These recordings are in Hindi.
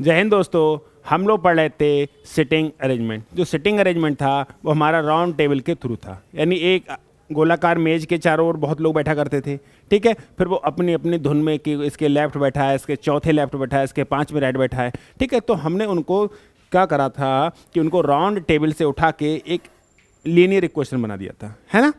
जय हिंद दोस्तों। हम लोग पढ़ रहे थे सिटिंग अरेंजमेंट। जो सिटिंग अरेंजमेंट था वो हमारा राउंड टेबल के थ्रू था, यानी एक गोलाकार मेज के चारों ओर बहुत लोग बैठा करते थे। ठीक है, फिर वो अपनी अपनी धुन में कि इसके लेफ्ट बैठा है, इसके चौथे लेफ्ट बैठा है, इसके पांचवें राइट बैठा है। ठीक है, तो हमने उनको क्या करा था कि उनको राउंड टेबल से उठा के एक लीनियर इक्वेशन बना दिया था, है ना।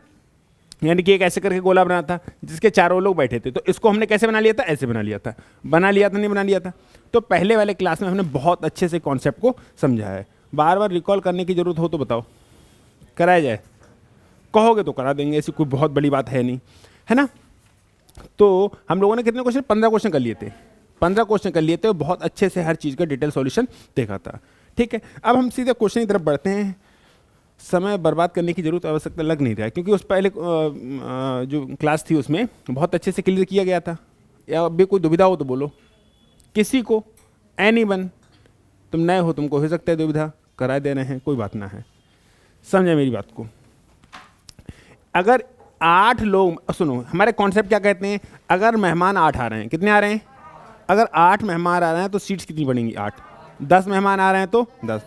यानी कि एक ऐसे करके गोला बना था जिसके चारों लोग बैठे थे। तो इसको हमने कैसे बना लिया था? ऐसे बना लिया था। नहीं बना लिया था। तो पहले वाले क्लास में हमने बहुत अच्छे से कॉन्सेप्ट को समझा है। बार बार रिकॉल करने की जरूरत हो तो बताओ, कराया जाए? कहोगे तो करा देंगे, ऐसी कोई बहुत बड़ी बात है नहीं, है ना। तो हम लोगों ने कितने क्वेश्चन? 15 क्वेश्चन कर लिए थे। 15 क्वेश्चन कर लिए थे और बहुत अच्छे से हर चीज़ का डिटेल सॉल्यूशन देखा था। ठीक है, अब हम सीधे क्वेश्चन की तरफ बढ़ते हैं। समय बर्बाद करने की जरूरत आवश्यकता लग नहीं रहा है, क्योंकि उस पहले जो क्लास थी उसमें बहुत अच्छे से क्लियर किया गया था। या अब भी कोई दुविधा हो तो बोलो, किसी को, एनीवन। तुम नए हो, तुमको हो सकता है दुविधा, करा दे रहे हैं, कोई बात ना है। समझे मेरी बात को? अगर 8 लोग, सुनो हमारे कॉन्सेप्ट क्या कहते हैं। अगर मेहमान 8 आ रहे हैं, कितने आ रहे हैं? अगर 8 मेहमान आ रहे हैं तो सीट्स कितनी बनेंगी? 8। 10 मेहमान आ रहे हैं तो 10।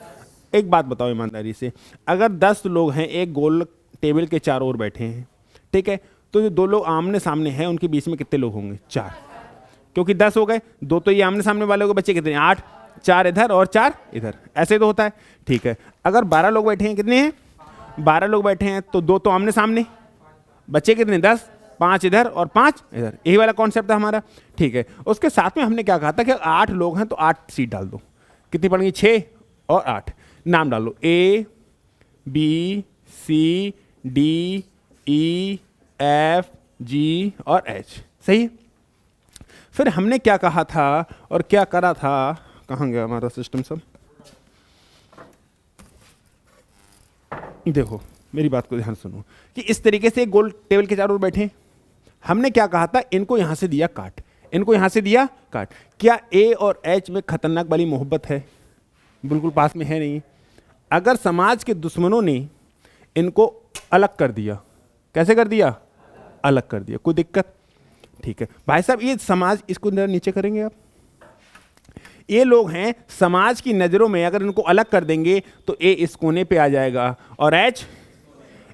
एक बात बताओ ईमानदारी से, अगर 10 लोग हैं एक गोल टेबल के चारों ओर बैठे हैं, ठीक है, तो जो 2 लोग आमने सामने हैं उनके बीच में कितने लोग होंगे? 4। क्योंकि 10 हो गए, 2 तो ये आमने सामने वाले के बच्चे कितने? 8। 4 इधर और 4 इधर, ऐसे तो होता है। ठीक है, अगर 12 लोग बैठे हैं, कितने हैं? 12 लोग बैठे हैं तो 2 तो आमने सामने, बच्चे कितने? 10। 5 इधर और 5 इधर, यही वाला कॉन्सेप्ट था हमारा। ठीक है, उसके साथ में हमने क्या कहा था कि 8 लोग हैं तो 8 सीट डाल दो। कितनी पड़ेंगी? 6 और 8। नाम डालो, A B C D E F G और H। सही। फिर हमने क्या कहा था और क्या करा था? कहाँ गया हमारा सिस्टम सब? देखो मेरी बात को ध्यान सुनो कि इस तरीके से गोल टेबल के चारों ओर बैठे। हमने क्या कहा था? इनको यहां से दिया काट, इनको यहां से दिया काट। क्या A और H में खतरनाक वाली मोहब्बत है? बिल्कुल पास में है नहीं। अगर समाज के दुश्मनों ने इनको अलग कर दिया, कैसे कर दिया? अलग कर दिया, कोई दिक्कत? ठीक है भाई साहब, ये समाज, इसको नीचे करेंगे आप। ये लोग हैं समाज की नजरों में, अगर इनको अलग कर देंगे तो ए इस कोने पे आ जाएगा और एच,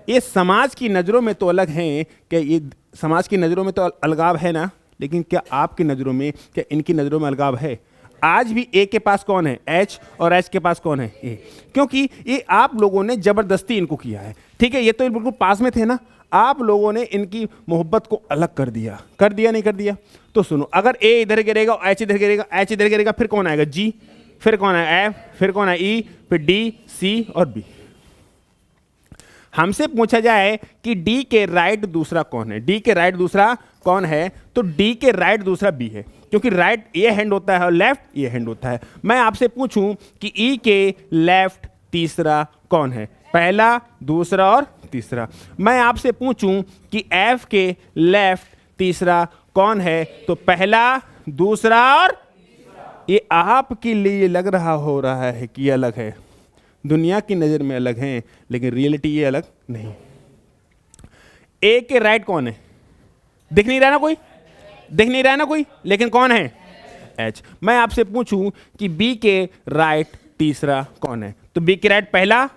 ये समाज की नजरों में तो अलग हैं। क्या ये समाज की नजरों में तो अलगाव है ना, लेकिन क्या आपकी नजरों में, क्या इनकी नजरों में अलगाव है? आज भी ए के पास कौन है? एच। और एच के पास कौन है? ए। क्योंकि ये आप लोगों ने जबरदस्ती इनको किया है। ठीक है, ये तो बिल्कुल पास में थे ना, आप लोगों ने इनकी मोहब्बत को अलग कर दिया। कर दिया नहीं कर दिया? तो सुनो, अगर ए इधर गिरेगा और एच इधर गिरेगा, एच इधर गिरेगा, फिर कौन आएगा? जी। फिर कौन है? एफ। फिर कौन है? ई। फिर डी, सी और बी। हमसे पूछा जाए कि डी के राइट दूसरा कौन है? डी के राइट दूसरा कौन है? तो डी के राइट दूसरा बी है, क्योंकि राइट ये हैंड होता है और लेफ्ट ये हैंड होता है। मैं आपसे पूछूं कि ई के लेफ्ट तीसरा कौन है? पहला, दूसरा और तीसरा। मैं आपसे पूछूं कि एफ के लेफ्ट तीसरा कौन है? तो पहला, दूसरा और ये आपके लिए लग रहा हो रहा है कि अलग है, दुनिया की नजर में अलग हैं, लेकिन रियलिटी ये अलग नहीं। ए के राइट कौन है? दिख नहीं रहा ना कोई? दिख नहीं रहा ना कोई, लेकिन कौन है? एच। मैं आपसे पूछूं कि बी के राइट तीसरा कौन है? तो बी के राइट पहला,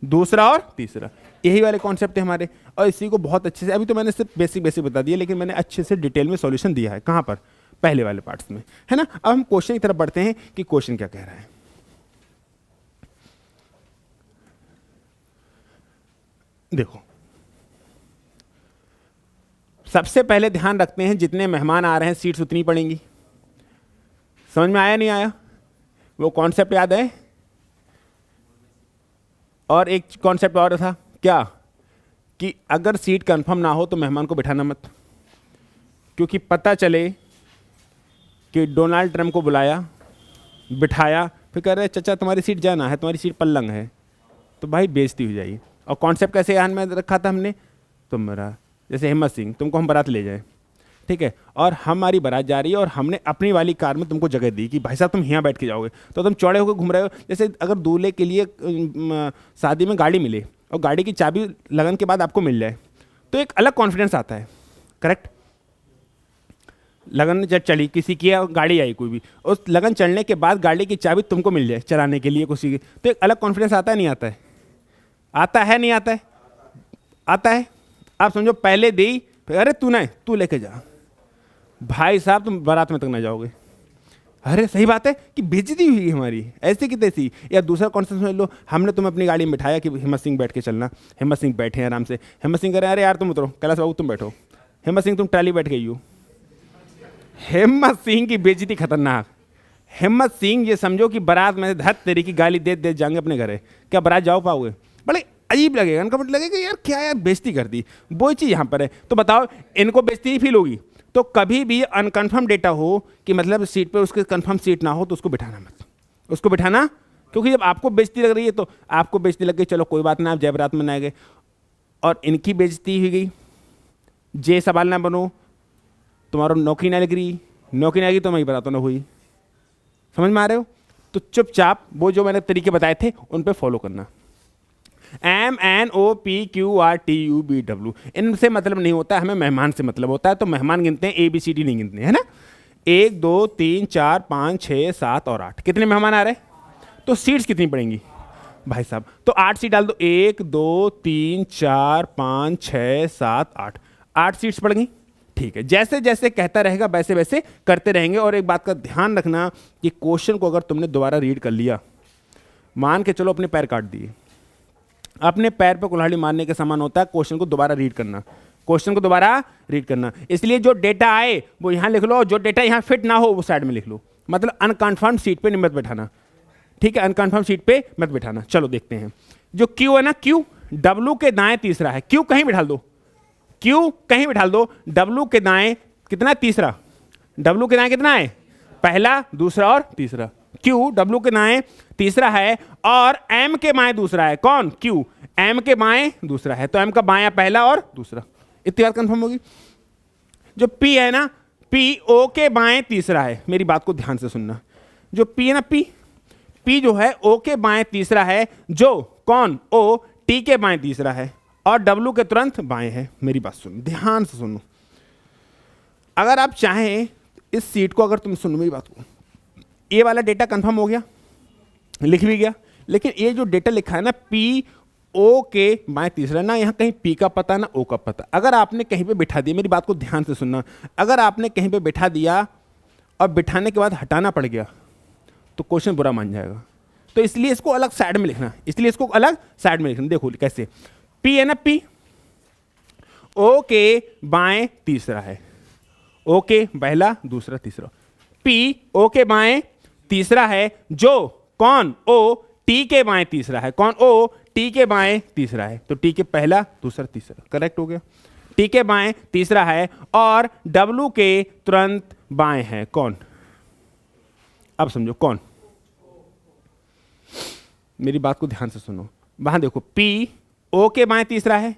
दूसरा और तीसरा। यही वाले कॉन्सेप्ट है हमारे, और इसी को बहुत अच्छे से, अभी तो मैंने सिर्फ बेसिक बेसिक बता दिया, लेकिन मैंने अच्छे से डिटेल में सॉल्यूशन दिया है। कहां पर? पहले वाले पार्ट्स में, है ना। अब हम क्वेश्चन की तरफ बढ़ते हैं कि क्वेश्चन क्या कह रहा है। देखो, सबसे पहले ध्यान रखते हैं जितने मेहमान आ रहे हैं सीट्स उतनी पड़ेंगी। समझ में आया नहीं आया? वो कॉन्सेप्ट याद है? और एक कॉन्सेप्ट और था क्या, कि अगर सीट कंफर्म ना हो तो मेहमान को बिठाना मत, क्योंकि पता चले कि डोनाल्ड ट्रंप को बुलाया, बिठाया, फिर कह रहे चाचा तुम्हारी सीट जाना है, तुम्हारी सीट पल्लंग है, तो भाई बेइज्जती हो जाएगी। और कॉन्सेप्ट कैसे ध्यान में रखा था हमने? तुम मेरा, जैसे हिम्मत सिंह, तुमको हम बारात ले जाए, ठीक है, और हमारी बारात जा रही है और हमने अपनी वाली कार में तुमको जगह दी कि भाई साहब तुम यहाँ बैठ के जाओगे, तो तुम चौड़े होकर घूम रहे हो। जैसे अगर दूल्हे के लिए शादी में गाड़ी मिले और गाड़ी की चाबी लगन के बाद आपको मिल जाए, तो एक अलग कॉन्फिडेंस आता है। करेक्ट? लगन जब चली, किसी की गाड़ी आई कोई भी, उस लगन चलने के बाद गाड़ी की चाबी तुमको मिल जाए चलाने के लिए किसी की, तो एक अलग कॉन्फिडेंस आता है नहीं आता है? आता है नहीं आता है? आता है। आप समझो पहले दी, अरे तू ना, तू लेके जा भाई साहब, तुम बारात में तक ना जाओगे। अरे सही बात है कि बेइज्जती हुई हमारी ऐसे की तैसी। या दूसरा कॉन्सेप्ट समझ लो, हमने तुम्हें अपनी गाड़ी में बिठाया कि हिम्मत सिंह बैठ के चलना, हिम्मत सिंह बैठे आराम से, हिम्मत सिंह कह रहे हैं अरे यार तुम उतरो, कैलाश बाबू तुम बैठो, हिम्मत सिंह तुम टाली बैठ गई हो। हिम्मत सिंह की बेइज्जती खतरनाक। हिम्मत सिंह ये समझो कि बारात में धत तेरी की गाली दे दे जाएंगे अपने घरे, क्या बारात जाओ पाओगे? बड़े अजीब लगेगा, अनकम्फर्ट लगेगा, यार क्या यार बेइज्जती कर दी। वो चीज़ यहाँ पर है, तो बताओ इनको बेइज्जती ही फील होगी। तो कभी भी अनकन्फर्म डेटा हो कि मतलब सीट पे उसके कंफर्म सीट ना हो तो उसको बिठाना मत, उसको बिठाना, क्योंकि जब आपको बेइज्जती लग रही है तो आपको बेइज्जती लग गई, चलो कोई बात ना, आप जय बारात में आए गए और इनकी बेइज्जती हुई गई। जे सवाल ना बनो, तुम्हारा नौकरी ना लग रही, नौकरी ना लगी तो मैं ही बताता ना हुई। समझ में आ रहे हो? तो चुपचाप वो जो मैंने तरीके बताए थे उन पे फॉलो करना। MNOPQRTUBW, इनसे मतलब नहीं होता, हमें मेहमान से मतलब होता है। तो मेहमान गिनते हैं, ABCD नहीं गिनते, है ना? 1 2 3 4 5 6 7 और 8, कितने मेहमान आ रहे हैं? तो सीट्स कितनी पड़ेंगी भाई साहब? तो 8 सीट डाल दो, 1 2 3 4 5 6 7 8, 8 सीट्स पड़ गई। ठीक है, जैसे जैसे कहता रहेगा वैसे वैसे करते रहेंगे। और एक बात का ध्यान रखना कि क्वेश्चन को अगर तुमने दोबारा रीड कर लिया, मान के चलो अपने पैर काट दिए, अपने पैर पर कुल्हाड़ी मारने के समान होता है क्वेश्चन को दोबारा रीड करना, क्वेश्चन को दोबारा रीड करना। इसलिए जो डेटा आए वो यहाँ लिख लो, जो डेटा यहाँ फिट ना हो वो साइड में लिख लो। मतलब अनकन्फर्म सीट पे मत बैठाना, ठीक है? अनकन्फर्म सीट पे मत बैठाना। चलो देखते हैं, जो क्यू है ना, क्यू डब्लू के दाएं तीसरा है, क्यू कहीं बिठा दो, क्यू कहीं बिठा दो, डब्लू के दाएं कितना? तीसरा। डब्लू के दाएं कितना है? पहला, दूसरा और तीसरा। क्यू डब्लू के दाएं तीसरा है और एम के बाएं दूसरा है। कौन? क्यू एम के बाएं दूसरा है, तो एम का बायां पहला और दूसरा। इतनी बात कंफर्म होगी। जो पी है ना, पी ओ के बाएं तीसरा है। मेरी बात को ध्यान से सुनना, जो पी है ना, पी जो है ओ के बाएं तीसरा है, जो कौन? ओ टी के बाएं तीसरा है और डब्लू के तुरंत बाएं है। मेरी बात सुनो, ध्यान से सुनो। अगर आप चाहें इस सीट को, अगर तुम सुनो मेरी बात को, ये वाला डेटा कंफर्म हो गया, लिख भी गया, लेकिन ये जो डेटा लिखा है ना, पी ओ के बाएं तीसरा, ना यहाँ कहीं पी का पता ना ओ का पता। अगर आपने कहीं पे बिठा दिया, मेरी बात को ध्यान से सुनना, अगर आपने कहीं पे बिठा दिया और बिठाने के बाद हटाना पड़ गया तो क्वेश्चन बुरा मान जाएगा। तो इसलिए इसको अलग साइड में लिखना, इसलिए इसको अलग साइड में लिखना। देखो कैसे, पी है ना, पी ओ के बाएं तीसरा है, ओ के पहला, दूसरा, तीसरा। पी ओ के बाएं तीसरा है, जो कौन? ओ टी के बाएं तीसरा है। कौन? ओ टी के बाएं तीसरा है, तो टी के पहला, दूसरा, तीसरा, करेक्ट हो गया। टी के बाएं तीसरा है और डब्लू के तुरंत बाएं है। कौन? अब समझो कौन। मेरी बात को ध्यान से सुनो, वहां देखो, पी ओ के बाएं तीसरा है,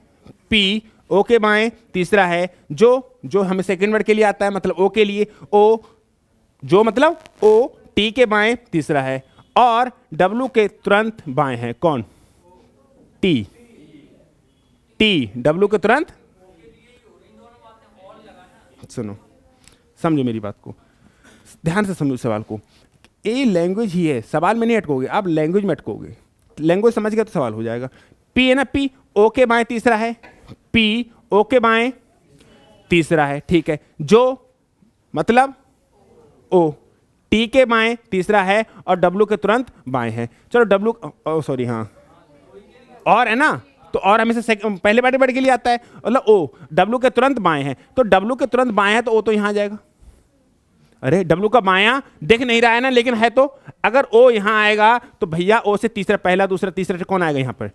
पी ओ के बाएं तीसरा है, जो हमें सेकंड वर्ड के लिए आता है, मतलब ओ के लिए, ओ जो मतलब ओ टी के बाएं तीसरा है और डब्लू के तुरंत बाएं है। कौन? टी डब्लू के तुरंत। सुनो, समझो मेरी बात को, ध्यान से समझो सवाल को। ये लैंग्वेज ही है, सवाल में नहीं अटकोगे आप, लैंग्वेज में अटकोगे। लैंग्वेज समझ गया तो सवाल हो जाएगा। पी है ना, पी ओ के बाएं तीसरा है, पी ओ के बाएं तीसरा है, ठीक है, जो मतलब ओ टी के बाएं तीसरा है और डब्लू के तुरंत बाएं है। चलो डब्लू, सॉरी, हाँ, और है ना, तो और हमेशा पहले वाले वर्ड के लिए आता है, मतलब ओ डब्लू के तुरंत बाएं है, तो डब्लू के तुरंत बाएं है तो ओ तो यहां आ जाएगा। अरे डब्लू का बायां दिख नहीं रहा है ना, लेकिन है, तो अगर ओ यहां आएगा तो भैया ओ से तीसरा, पहला, दूसरा, तीसरा से कौन आएगा? यहां पर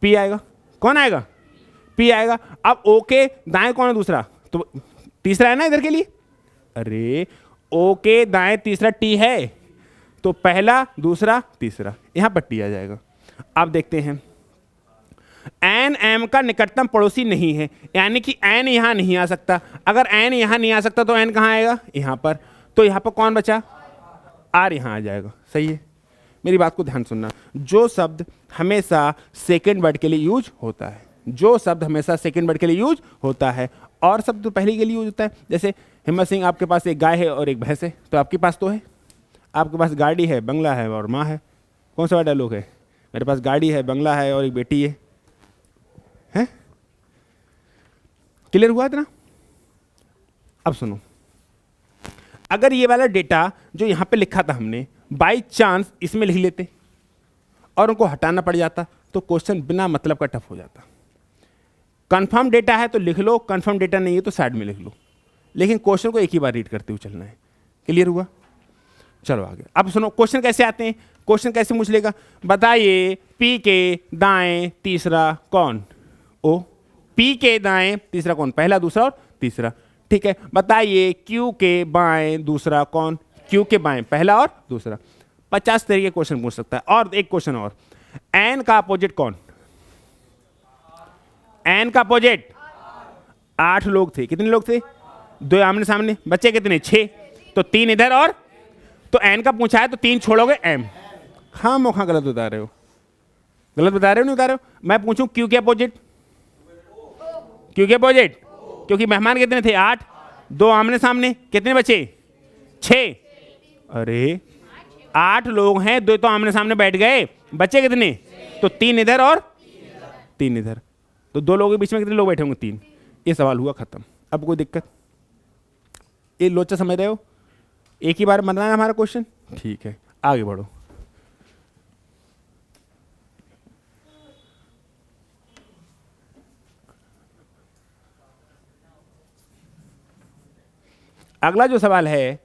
पी आएगा। कौन आएगा? पी आएगा। अब ओ के दाएं कौन है? दूसरा, तो तीसरा है ना इधर के लिए। अरे ओ के दाएं तीसरा टी है, तो पहला, दूसरा, तीसरा, यहां पर टी आ जाएगा। अब देखते हैं, एन एम का निकटतम पड़ोसी नहीं है, यानी कि एन यहां नहीं आ सकता। अगर एन यहां नहीं आ सकता तो एन कहां आएगा? यहां पर। तो यहां पर कौन बचा? आर यहां आ जाएगा। सही है, मेरी बात को ध्यान सुनना। जो शब्द हमेशा सेकंड वर्ड के लिए यूज होता है, जो शब्द हमेशा सेकंड वर्ड के लिए यूज होता है, और शब्द तो पहले के लिए यूज होता है। जैसे हिम्मत सिंह, आपके पास एक गाय है और एक भैंस है, तो आपके पास तो है, आपके पास गाड़ी है, बंगला है और माँ है। कौन सा डायलॉग है? मेरे पास गाड़ी है, बंगला है और एक बेटी है। हैं? क्लियर हुआ इतना? अब सुनो, अगर ये वाला डेटा जो यहां पे लिखा था हमने बाई चांस इसमें लिख लेते और उनको हटाना पड़ जाता तो क्वेश्चन बिना मतलब का टफ हो जाता। कंफर्म डेटा है तो लिख लो, कंफर्म डेटा नहीं है तो साइड में लिख लो, लेकिन क्वेश्चन को एक ही बार रीड करते हुए चलना है। क्लियर हुआ? चलो आगे। अब सुनो, क्वेश्चन कैसे आते हैं, क्वेश्चन कैसे पूछ लेगा? बताइए पी के दाएं तीसरा कौन? ओ, पी के दाएं तीसरा कौन? पहला, दूसरा और तीसरा। ठीक है, बताइए क्यू के बाएं दूसरा कौन? क्यू के बाएं पहला और दूसरा। 50 तरीके क्वेश्चन पूछ सकता है। और एक क्वेश्चन और, एन का अपोजिट कौन? एन का अपोजिट 8 लोग थे। कितने लोग थे? 2 आमने सामने, बच्चे कितने? 6, तो 3 इधर और, तो एन का पूछा है तो 3 छोड़ोगे एम। हाँ मौका गलत बता रहे हो, गलत बता रहे हो, नहीं बता रहे हो? मैं पूछूं क्यू के अपोजिट? क्यू के अपोजिट, क्योंकि मेहमान कितने थे? 8, 2 आमने सामने, कितने बचे? 6। अरे 8 लोग हैं, 2 तो आमने सामने बैठ गए, बचे कितने? तो 3 इधर और 3 इधर, तो 2 लोगों के बीच में कितने लोग बैठे होंगे? 3। ये सवाल हुआ खत्म। अब कोई दिक्कत? ये लोचा समझ रहे हो? एक ही बार बनना है हमारा क्वेश्चन। ठीक है, आगे बढ़ो। अगला जो सवाल है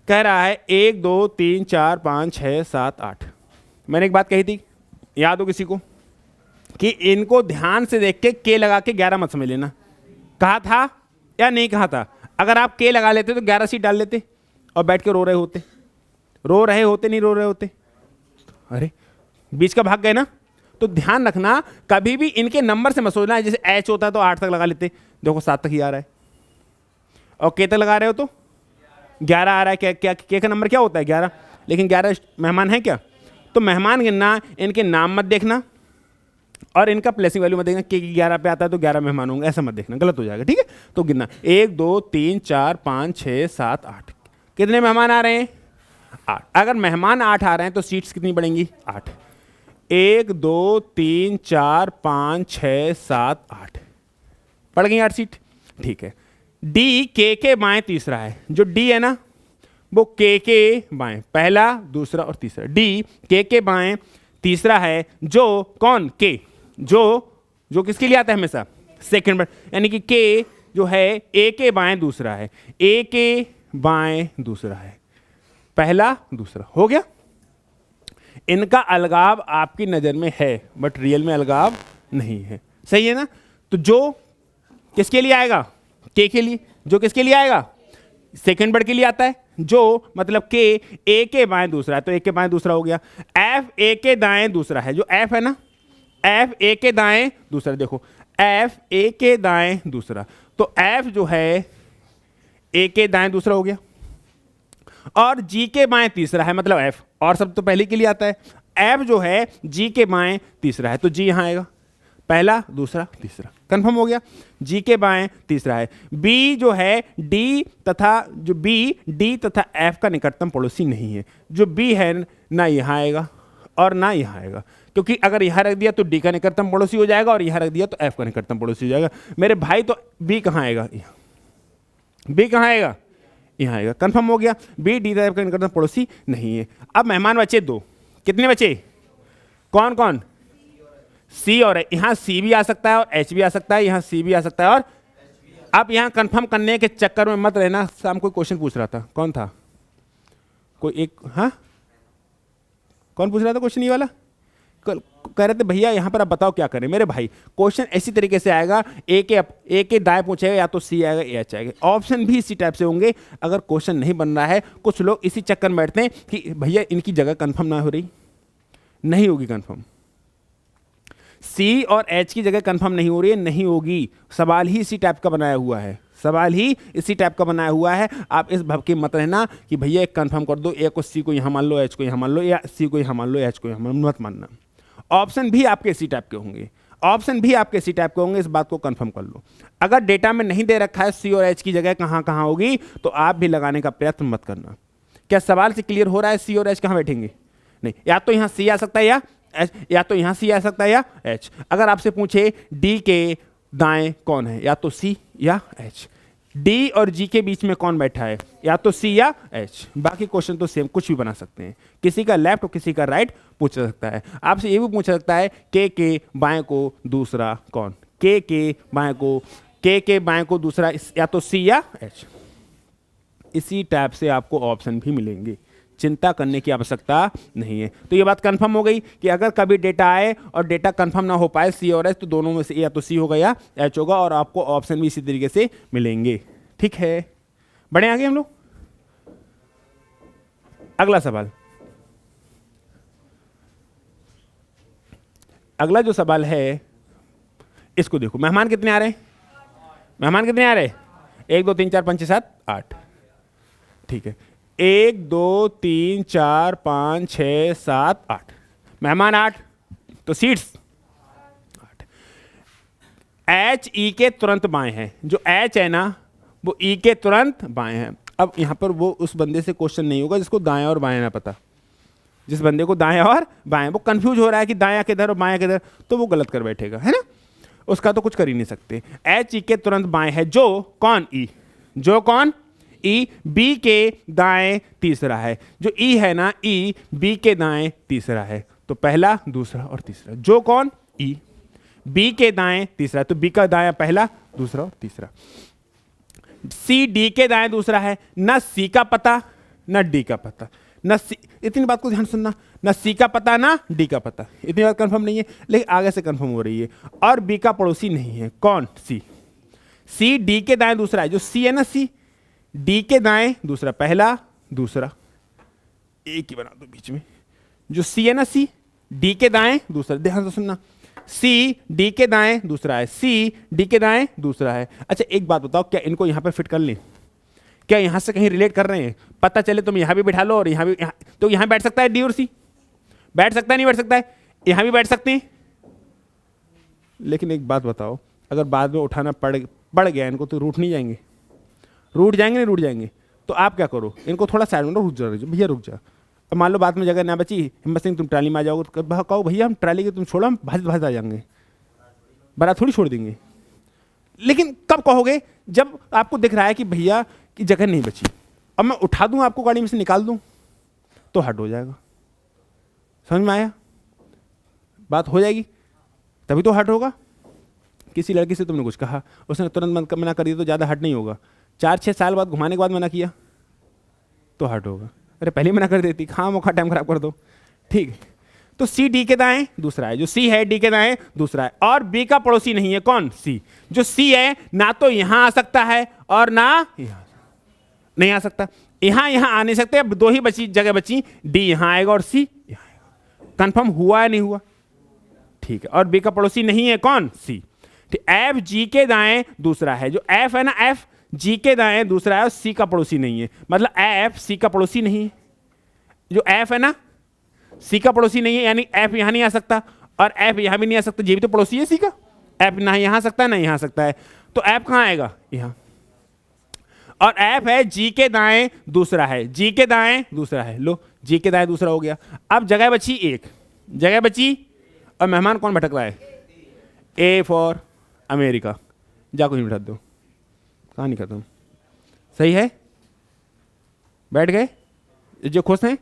कह रहा है 1 2 3 4 5 6 7 8। मैंने एक बात कही थी, याद हो किसी को, कि इनको ध्यान से देख के लगा के 11 मत समझ लेना। कहा था या नहीं कहा था? अगर आप के लगा लेते तो 11 सीट डाल लेते और बैठ के रो रहे होते। रो रहे होते, नहीं रो रहे होते? अरे बीच का भाग गए ना। तो ध्यान रखना, कभी भी इनके नंबर से मत सोचना। जैसे एच होता है तो 8 तक लगा लेते, देखो 7 तक ही आ रहा है, और के तक लगा रहे हो तो 11 आ रहा है। क्या क्या के का नंबर क्या होता है? 11। लेकिन 11 मेहमान है क्या? तो मेहमान गिनना, इनके नाम मत देखना और इनका प्लेसिंग वैल्यू मत देखना। के 11 पे आता है तो 11 मेहमान होंगे, ऐसा मत देखना, गलत हो जाएगा। ठीक है, तो गिनना 1 2 3 4 5 6 7 8। कितने मेहमान आ रहे हैं? 8। अगर मेहमान 8 आ रहे हैं तो सीट्स कितनी बढ़ेंगी? 8। 1 2 3 4 5 6 7 8 पड़ गई 8 सीट। ठीक है, डी के बाएं तीसरा है। जो डी है ना वो के बाएं पहला, दूसरा और तीसरा। डी के बाएं तीसरा है। जो कौन? के, जो किसके लिए आता है हमेशा? सेकंड पर, यानी कि के जो है ए के बाएं दूसरा है, ए के बाएं दूसरा है, पहला दूसरा। हो गया? इनका अलगाव आपकी नजर में है बट रियल में अलगाव नहीं है। सही है ना? तो जो किसके लिए आएगा? के लिए। जो किसके लिए आएगा? सेकंड वर्ड के लिए आता है। जो मतलब के ए के बाएं दूसरा है, तो ए के बाएं दूसरा हो गया। एफ ए के दाएं दूसरा है। जो एफ है ना, एफ ए के दाएं दूसरा। देखो एफ ए के दाएं दूसरा, तो एफ जो है ए के दाएं दूसरा हो गया। और जी के बाएं तीसरा है, मतलब एफ, और सब तो पहले के लिए आता है। एफ जो है जी के बाएं तीसरा है, तो जी यहां आएगा, पहला, दूसरा, तीसरा। कंफर्म हो गया? जी के बाएं तीसरा है। बी जो है डी तथा जो बी डी तथा एफ का निकटतम पड़ोसी नहीं है। जो बी है ना यहां आएगा और ना यहां आएगा, क्योंकि अगर यहां रख दिया तो डी का निकटतम पड़ोसी हो जाएगा और यहां रख दिया तो एफ का निकटतम पड़ोसी हो जाएगा। मेरे भाई, तो बी कहां आएगा? यहां। बी कहां आएगा? यहां आएगा। कंफर्म हो गया? बी डी तथा एफ का निकटतम पड़ोसी नहीं है। अब मेहमान बचे 2। कितने बचे? कौन कौन? सी और यहाँ सी भी आ सकता है और एच भी आ सकता है, यहाँ सी भी आ सकता है और अब यहाँ कंफर्म करने के चक्कर में मत रहना। शाम कोई क्वेश्चन पूछ रहा था, कौन था? कोई एक, हाँ कौन पूछ रहा था क्वेश्चन? ये वाला कह रहे थे भैया यहाँ पर आप बताओ क्या करें। मेरे भाई क्वेश्चन इसी तरीके से आएगा, ए के दाएं पूछेगा, या तो सी आएगा या एच आएगा। ऑप्शन भी इसी टाइप से होंगे। अगर क्वेश्चन नहीं बन रहा है, कुछ लोग इसी चक्कर में बैठते हैं कि भैया इनकी जगह कंफर्म ना हो रही, नहीं होगी कंफर्म। सी और एच की जगह कंफर्म नहीं हो रही है, नहीं होगी। सवाल ही इसी टाइप का बनाया हुआ है, सवाल ही इसी टाइप का बनाया हुआ है। आप इस भव के मत रहना कि भैया एक कंफर्म कर दो, ए को सी को यहाँ मान लो, एच को यहाँ मान लो, या सी को यहाँ मान लो, एच को यहाँ मान लो, मत मानना। ऑप्शन भी आपके इसी टाइप के होंगे। ऑप्शन भी आपके सी टाइप के होंगे, इस बात को कंफर्म कर लो। अगर डेटा में नहीं दे रखा है सी और एच की जगह कहाँ कहाँ होगी, तो आप भी लगाने का प्रयत्न मत करना। क्या सवाल से क्लियर हो रहा है सी और एच कहाँ बैठेंगे? नहीं, या तो यहाँ सी आ सकता है या एच, या तो यहाँ सी आ सकता है या एच। अगर आपसे पूछे डी के दाएं कौन है, या तो सी या एच। डी और जी के बीच में कौन बैठा है, या तो सी या एच। बाकी क्वेश्चन तो सेम, कुछ भी बना सकते हैं। किसी का लेफ्ट और किसी का राइट पूछा सकता है। आपसे ये भी पूछा सकता है के बाएं को दूसरा कौन, के बाएं को दूसरा या तो सी या एच। इसी टाइप से आपको ऑप्शन भी मिलेंगे, चिंता करने की आवश्यकता नहीं है। तो ये बात कंफर्म हो गई कि अगर कभी डेटा आए और डेटा कंफर्म ना हो पाए सी और एच, तो दोनों में से या तो सी होगा या एच होगा, और आपको ऑप्शन भी इसी तरीके से मिलेंगे। ठीक है, बढ़े आगे हम लोग। अगला सवाल, अगला जो सवाल है इसको देखो। मेहमान कितने आ रहे हैं? मेहमान कितने आ रहे हैं? 1 2 3 4 5 6 7 8। ठीक है, 1 2 3 4 5 6 7 8 मेहमान 8, तो सीट्स 8। एच ई के तुरंत बाएं है। जो एच है ना वो ई के तुरंत बाएं है। अब यहां पर वो उस बंदे से क्वेश्चन नहीं होगा जिसको दाएं और बाएं ना पता। जिस बंदे को दाएं और बाएं, वो कंफ्यूज हो रहा है कि दायां किधर और बायां किधर, तो वो गलत कर बैठेगा, है ना। उसका तो कुछ कर ही नहीं सकते। एच ई के तुरंत बाएं है जो कौन, ई। जो कौन, ई। बी के दाएं तीसरा है। जो ई है ना, ई बी के दाएं तीसरा है। तो पहला, दूसरा और तीसरा। जो कौन, ई। बी के दाएं तीसरा, तो बी का दायां पहला, दूसरा और तीसरा। सी डी के दाएं दूसरा है। ना सी का पता ना डी का पता, ना सी, इतनी बात को ध्यान सुनना, ना सी का पता ना डी का पता। इतनी बात कंफर्म नहीं है, लेकिन आगे से कंफर्म हो रही है। और बी का पड़ोसी नहीं है। कौन, सी। सी डी के दाएं दूसरा है। जो सी है ना, सी डी के दाएं दूसरा, पहला दूसरा, एक ही बना दो बीच में। जो सी है ना, सी डी के दाएं दूसरा, ध्यान से सुनना। सी डी के दाएं दूसरा है, सी डी के दाएं दूसरा है। अच्छा एक बात बताओ, क्या इनको यहां पे फिट कर लें? क्या यहां से कहीं रिलेट कर रहे हैं? पता चले तुम यहां भी बैठा लो और यहां भी, तो यहां बैठ सकता है डी और सी, बैठ सकता है नहीं बैठ सकता है? यहां भी बैठ सकते हैं। लेकिन एक बात बताओ, अगर बाद में उठाना पड़ गया इनको, तो रूठ नहीं जाएंगे? रूठ जाएंगे नहीं रूठ जाएंगे? तो आप क्या करो, इनको थोड़ा साइड में रुक जाओ, भैया रुक जा। अब मान लो बाद में जगह ना बची, हिम्मत सिंह तुम ट्राली में आ जाओगे, तो कहो भैया हम ट्राली के तुम छोड़ो, हम भाज आ जाएंगे, बड़ा थोड़ी छोड़ देंगे। लेकिन कब कहोगे? जब आपको दिख रहा है कि भैया की जगह नहीं बची, अब मैं उठा दूं आपको, गाड़ी में से निकाल दूं, तो हट हो जाएगा। समझ में आया? बात हो जाएगी, तभी तो हट होगा। किसी लड़की से तुमने कुछ कहा, उसने तुरंत मना कर दिया, तो ज़्यादा हट नहीं होगा। 4-6 साल बाद घुमाने के बाद मना किया तो हट होगा। अरे पहले मना कर देती, हाँ मौका टाइम खराब कर दो। ठीक है, तो सी डी के दाएं दूसरा है। जो सी है डी के दाएं दूसरा है, और बी का पड़ोसी नहीं है। कौन, सी। जो सी है ना तो यहां आ सकता है और ना यहां नहीं आ सकता। यहां आ नहीं सकते। अब 2 ही बची जगह बची, डी यहां आएगा और सी यहां आएगा। कंफर्म हुआ या नहीं हुआ? ठीक है, और बी का पड़ोसी नहीं है। कौन, सी। एफ जी के दाएं दूसरा है। जो एफ है ना, एफ जी के दाएं दूसरा है और सी का पड़ोसी नहीं है। मतलब एफ सी का पड़ोसी नहीं है। जो एफ है ना, सी का पड़ोसी नहीं है, यानी एफ यहां नहीं आ सकता और एफ यहां भी नहीं आ सकता। ये भी तो पड़ोसी है सी का। एफ ना यहां आ सकता है ना यहां आ सकता है, तो एफ कहां आएगा, यहां। और एफ है जी के दाएं दूसरा है। जी के दाएं दूसरा है। लो, जी के दाएं दूसरा हो गया। अब जगह बची, एक जगह बची, और मेहमान कौन भटक रहा है? A for America. जा कुछ बिठा दो, कहानी खत्म। सही है, बैठ गए जो खुश हैं।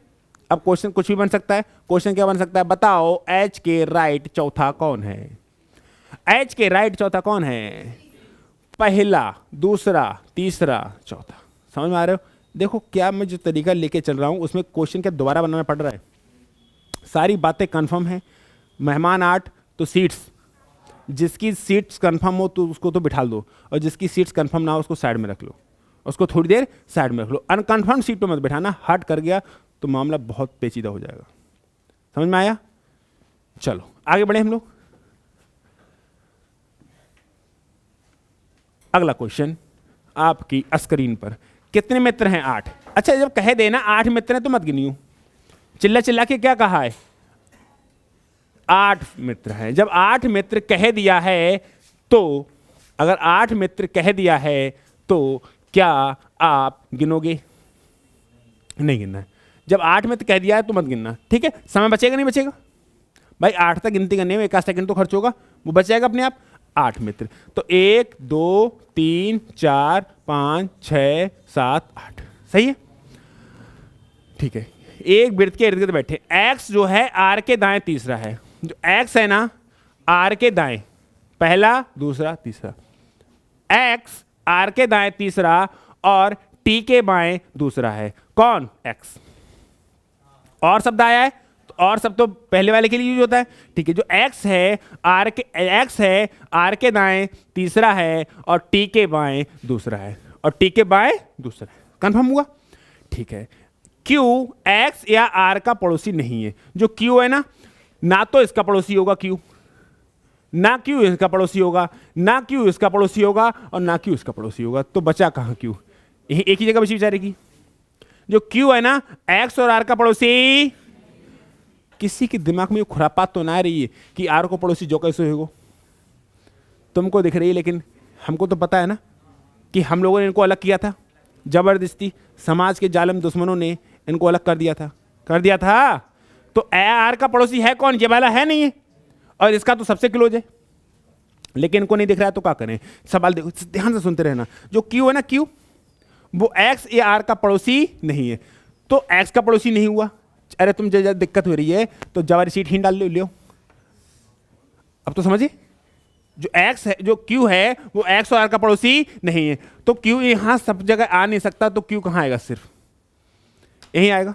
अब क्वेश्चन कुछ भी बन सकता है। क्वेश्चन क्या बन सकता है? बताओ एच के राइट चौथा कौन है? एच के राइट चौथा कौन है? पहला, दूसरा, तीसरा, चौथा। समझ में आ रहे हो? देखो क्या मैं जो तरीका लेके चल रहा हूं, उसमें क्वेश्चन क्या दोबारा बनाना पड़ रहा है? सारी बातें कंफर्म है। मेहमान 8, तो सीट्स, जिसकी सीट्स कंफर्म हो तो उसको तो बिठा दो, और जिसकी सीट्स कंफर्म ना हो उसको साइड में रख लो, उसको थोड़ी देर साइड में रख लो। अनकंफर्म सीट पे मत बिठाना, हट कर गया तो मामला बहुत पेचीदा हो जाएगा। समझ में आया? चलो आगे बढ़े हम लोग। अगला क्वेश्चन आपकी स्क्रीन पर, कितने मित्र हैं? 8। अच्छा जब कहे देना 8 मित्र हैं तो मत गिनियो, चिल्ला चिल्ला के क्या कहा है? 8 मित्र हैं। जब 8 मित्र कह दिया है तो, अगर 8 मित्र कह दिया है तो क्या आप गिनोगे? नहीं गिनना है। जब 8 मित्र कह दिया है तो मत गिनना, ठीक है? समय बचेगा नहीं बचेगा भाई? 8 तक गिनती करने में 1 सेकंड तो खर्च होगा, वो बच जाएगा अपने आप। 8 मित्र, तो 1 2 3 4 5 6 7 8, सही है, ठीक है। एक वृत्त के इर्द गिर्द बैठे, एक्स जो है आर के दाएं तीसरा है। जो एक्स है ना, आर के दाएं पहला, दूसरा, तीसरा। एक्स आर के दाएं तीसरा और टी के बाएं दूसरा है। कौन? एक्स। और शब्द आया है तो और शब्द तो पहले वाले के लिए यूज होता है, ठीक है। जो एक्स है आर के दाएं तीसरा है और टी के बाएं दूसरा है, और टी के बाएं दूसरा है। कंफर्म हुआ? ठीक है। क्यू एक्स या आर का पड़ोसी नहीं है। जो क्यू है ना तो इसका पड़ोसी होगा क्यू, ना क्यू इसका पड़ोसी होगा, ना क्यू इसका पड़ोसी होगा, और ना क्यू इसका पड़ोसी होगा। तो बचा कहां क्यू? एक ही जगह बची बेचारे की। जो क्यू है ना, एक्स और आर का पड़ोसी। किसी के दिमाग में ये खुरापात तो ना आ रही है कि आर को पड़ोसी जो कैसे होगा? तुमको दिख रही है, लेकिन हमको तो पता है ना कि हम लोगों ने इनको अलग किया था जबरदस्ती। समाज के जालिम दुश्मनों ने इनको अलग कर दिया था। तो आर का पड़ोसी है कौन? ये वाला है नहीं है, और इसका तो सबसे क्लोज है, लेकिन इनको नहीं दिख रहा है। तो क्या करें? सवाल देखो, ध्यान से सुनते रहना। जो क्यू है ना, क्यू वो एक्स या आर का पड़ोसी नहीं है, तो एक्स का पड़ोसी नहीं हुआ। अरे तुम जब दिक्कत हो रही है तो जवारी सीट ही डाल लो। अब तो समझिए, जो एक्स है, जो क्यू है, वो एक्स और आर का पड़ोसी नहीं है, तो क्यू यहां सब जगह आ नहीं सकता। तो क्यू कहां आएगा? सिर्फ यहीं आएगा।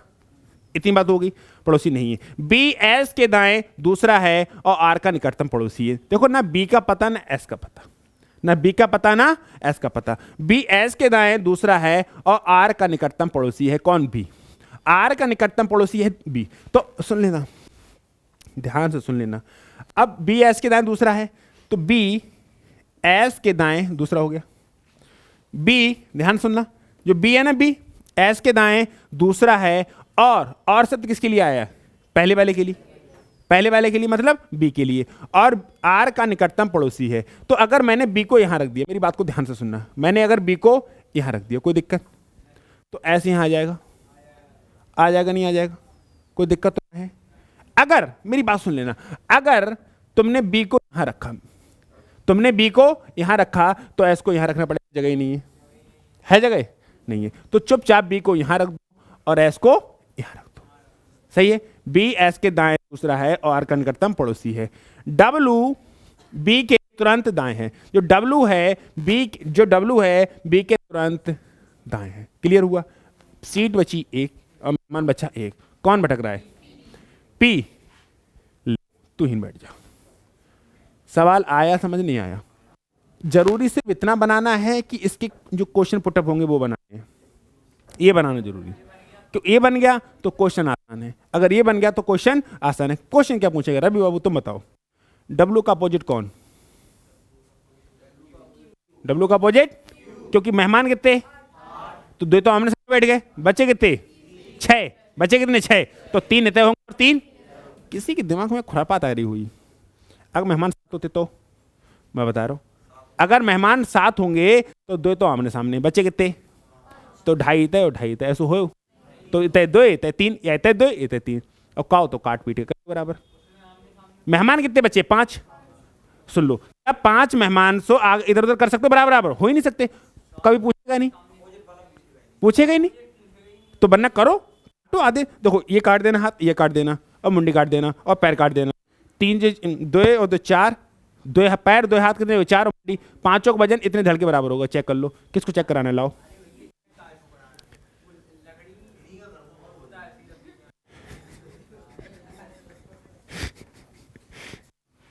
इतनी बात होगी, पड़ोसी नहीं है। बी एस के दाएं दूसरा है और आर का निकटतम पड़ोसी है। देखो ना, बी का पता ना एस का पता, ना बी का पता ना एस का पता। बी एस के दाएं दूसरा है और आर का निकटतम पड़ोसी है। कौन? बी। आर का निकटतम पड़ोसी है बी। तो सुन लेना, ध्यान से सुन लेना। अब बी एस के दाएं दूसरा है, तो बी एस के दाएं दूसरा हो गया। बी, ध्यान सुनना, जो बी है ना, बी एस के दाएं दूसरा है, और शब्द किसके लिए आया? पहले वाले के लिए। पहले वाले के लिए मतलब बी के लिए, और आर का निकटतम पड़ोसी है। तो अगर मैंने बी को यहां रख दिया, मेरी बात को ध्यान से सुनना, मैंने अगर बी को यहां रख दिया, कोई दिक्कत? तो ऐसे यहां आ जाएगा नहीं आ जाएगा? कोई दिक्कत तो नहीं है। अगर, मेरी बात सुन लेना, अगर तुमने बी को यहां रखा, तो एस को यहां रखना पड़ेगा। जगह ही नहीं है जगह नहीं है, तो चुपचाप बी को यहां रख दो और एस को यहां रख दो। सही है। बी एस के दाएं दूसरा है और आर का निकटतम पड़ोसी है। डब्ल्यू बी के तुरंत दाएं है। जो डब्ल्यू है बी के तुरंत दाएं है। क्लियर हुआ? सीट बची एक और मेहमान बचा एक। कौन भटक रहा है? पी। तू ही बैठ जा। सवाल आया, समझ नहीं आया? जरूरी सिर्फ इतना बनाना है कि इसके जो क्वेश्चन पुटअप होंगे वो बनाने हैं। ये बनाना जरूरी, तो ये बन गया तो क्वेश्चन आसान है, अगर ये बन गया तो क्वेश्चन आसान है। क्वेश्चन क्या पूछेगा? रवि बाबू तुम बताओ, डब्ल्यू का अपोजिट कौन? डब्ल्यू का अपोजिट, क्योंकि मेहमान कितने? तो दो तो आमने सामने बैठ गए, बचे कितने? 6। बचे कितने? 6। तो 3 तय होंगे और 3। किसी के दिमाग में खुरापात आ रही हुई। अगर मेहमान 7 होते तो मैं बता रहा हूं, अगर मेहमान 7 होंगे तो 2 तो आमने सामने, बचे कितने? तो 2.5 तय और 2.5 तय। ऐसा हो तो इतने 2 इतने 3, या इतने 2 इतने 3, और काओ तो काट पीट के बराबर। मेहमान कितने बचे? 5। सुन लो, अब 5 मेहमान सो इधर उधर कर सकते बराबर बराबर? हो ही नहीं सकते। कभी पूछेगा नहीं, पूछेगा ही नहीं। तो बनना करो तो आधे। देखो, ये काट देना हाथ, ये काट देना, और मुंडी काट देना, और पैर काट देना। 3 2 और 2 4, 2 पैर 2 हाथ कितने? 4 और मुंडी, 5 का वजन इतने धड़ के बराबर होगा। चेक कर लो, किसको चेक कराने लाओ।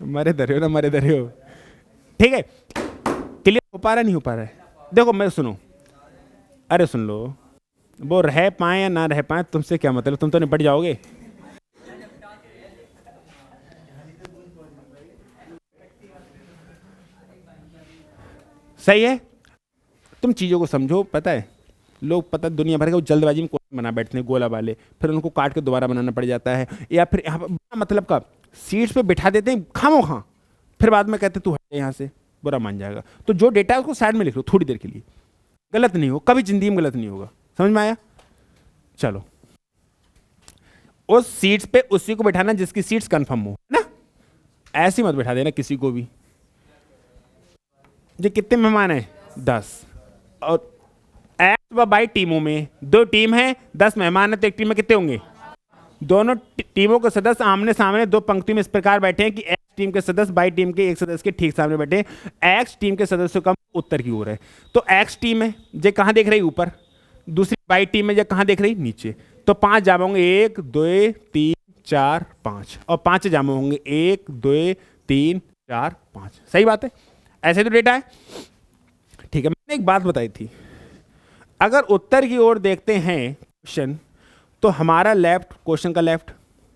मरे धरे हो ना, मरे धरे हो। ठीक है, क्लियर हो पा रहा है? नहीं हो पा रहा है? देखो मैं सुनो, अरे सुन लो, वो रह पाए या ना रह पाए तुमसे क्या मतलब? तुम तो निपट जाओगे। सही है, तुम चीजों को समझो। पता है लोग, पता दुनिया भर के जल्दबाजी में क्वेश्चन बना बैठते हैं गोला वाले, फिर उनको काट के दोबारा बनाना पड़ जाता है, या फिर यहाँ मतलब का सीट्स पे बिठा देते हैं खामोखा, फिर बाद में कहते तू हट यहाँ से, बुरा मान जाएगा। तो जो डेटा है उसको साइड में लिख लो थोड़ी देर के लिए, गलत नहीं हो, कभी जिंदगी में गलत नहीं होगा। समझ में आया? चलो, उस सीट्स पे उसी को बिठाना जिसकी सीट्स कंफर्म हो, है ना? ऐसे मत बिठा देना किसी को भी। ये कितने मेहमान हैं? 10। और एक्स व वाई टीमों में 2 टीम है, 10 मेहमान है, तो एक टीम में कितने होंगे? दोनों टीमों के सदस्य आमने सामने 2 पंक्ति में इस प्रकार बैठे हैं कि एक्स टीम के सदस्य वाई टीम के एक सदस्य के ठीक सामने बैठे हैं। एक्स टीम के सदस्यों का उत्तर की ओर है, तो एक्स टीम है जो कहाँ देख रही? ऊपर। दूसरी वाई टीम है जो कहाँ देख रही? नीचे। तो 5 जामे होंगे, 1 2 3 4 5, और 5 जामे होंगे 1 2 3 4 5। सही बात है, ऐसे तो डेटा है। ठीक है, मैंने एक बात बताई थी, अगर उत्तर की ओर देखते हैं क्वेश्चन तो हमारा लेफ्ट क्वेश्चन का लेफ्ट,